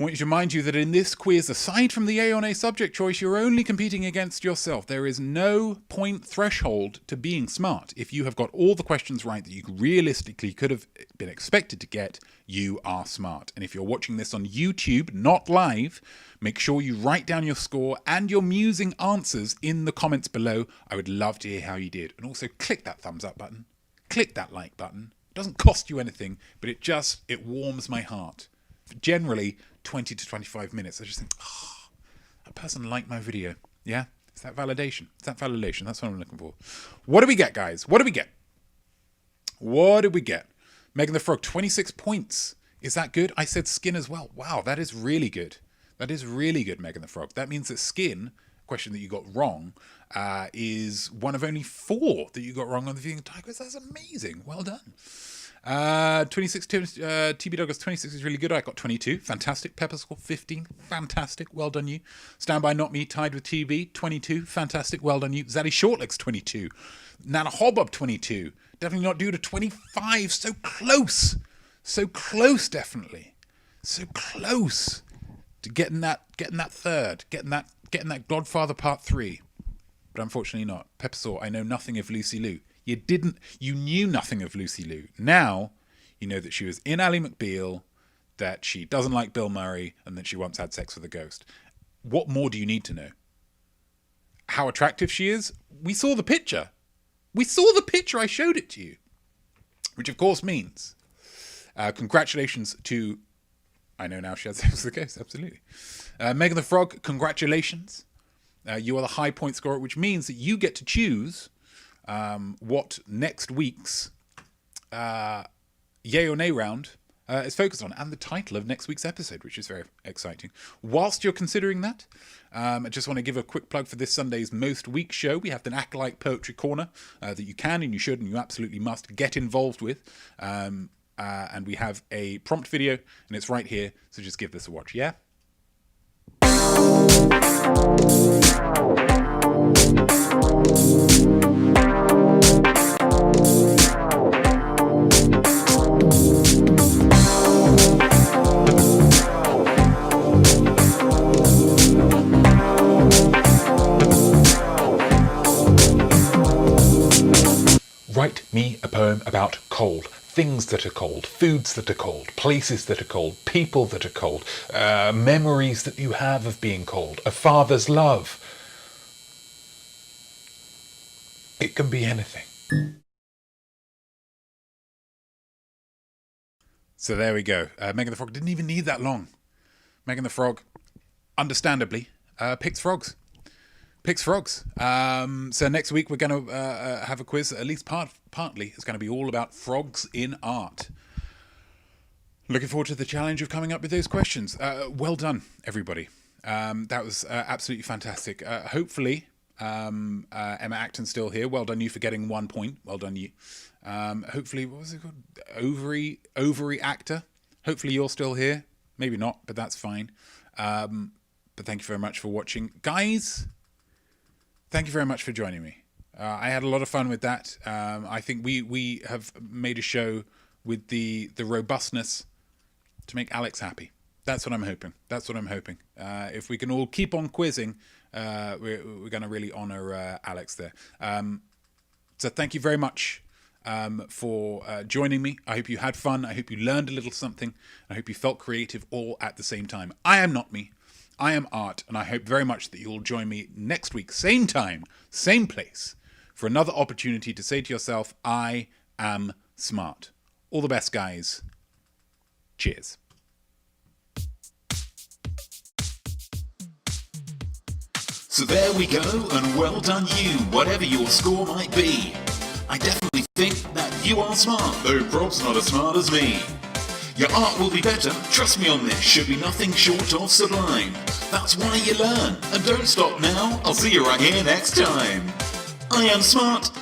I want you to remind you that in this quiz, aside from the A on A subject choice, you're only competing against yourself. There is no point threshold to being smart. If you have got all the questions right that you realistically could have been expected to get, you are smart. And if you're watching this on YouTube, not live, make sure you write down your score and your musing answers in the comments below. I would love to hear how you did. And also click that thumbs up button. Click that like button. It doesn't cost you anything, but it warms my heart. Generally 20 to 25 minutes. I just think, that person liked my video. Yeah? It's that validation. It's that validation. That's what I'm looking for. What do we get, guys? What do we get? What did we get? Megan the Frog, 26 points. Is that good? I said skin as well. Wow, that is really good. That is really good, Megan the Frog. That means that skin, question that you got wrong, is one of only 4 that you got wrong on the Vegan Tigers. That's amazing. Well done. 26, TB Douglas 26 is really good. I got 22. Fantastic. Pepper score 15. Fantastic. Well done, you. Standby Not Me tied with TB 22. Fantastic. Well done, you. Zaddy Shortlegs 22. Nana Hobbob 22. Definitely not due to 25. So close. So close, definitely. So close to getting that third. Getting that Godfather Part 3. But unfortunately not. Pepper Saw, I know nothing of Lucy Liu. You knew nothing of Lucy Liu. Now, you know that she was in Ally McBeal, that she doesn't like Bill Murray, and that she once had sex with a ghost. What more do you need to know? How attractive she is? We saw the picture. We saw the picture. I showed it to you. Which, of course, means congratulations to... I know now she had sex with a ghost, absolutely. Megan the Frog, congratulations. You are the high point scorer, which means that you get to choose... what next week's yay or nay round is focused on, and the title of next week's episode, which is very exciting. Whilst you're considering that, I just want to give a quick plug for this Sunday's Most Week show. We have the Acolyte Poetry Corner that you can and you should and you absolutely must get involved with. And we have a prompt video, and it's right here, so just give this a watch, yeah? Write me a poem about cold. Things that are cold, foods that are cold, places that are cold, people that are cold, memories that you have of being cold, a father's love. It can be anything. So there we go. Megan the Frog didn't even need that long. Megan the Frog, understandably, picks frogs. Picks frogs. So next week we're going to have a quiz, at least partly. It's going to be all about frogs in art. Looking forward to the challenge of coming up with those questions. Well done, everybody. That was absolutely fantastic. Hopefully, Emma Acton's still here. Well done you for getting 1 point. Well done you. Hopefully, what was it called? Ovary actor. Hopefully you're still here. Maybe not, but that's fine. But thank you very much for watching. Guys, thank you very much for joining me. I had a lot of fun with that. I think we have made a show with the robustness to make Alex happy. That's what I'm hoping. That's what I'm hoping. If we can all keep on quizzing, we're going to really honour Alex there. So thank you very much for joining me. I hope you had fun. I hope you learned a little something. I hope you felt creative all at the same time. I am Notme. I am Art, and I hope very much that you'll join me next week, same time, same place, for another opportunity to say to yourself, I am smart. All the best, guys. Cheers. So there we go, and well done you, whatever your score might be. I definitely think that you are smart, though Rob's not as smart as me. Your art will be better, trust me on this, should be nothing short of sublime. That's why you learn, and don't stop now, I'll see you right here next time. I am smart.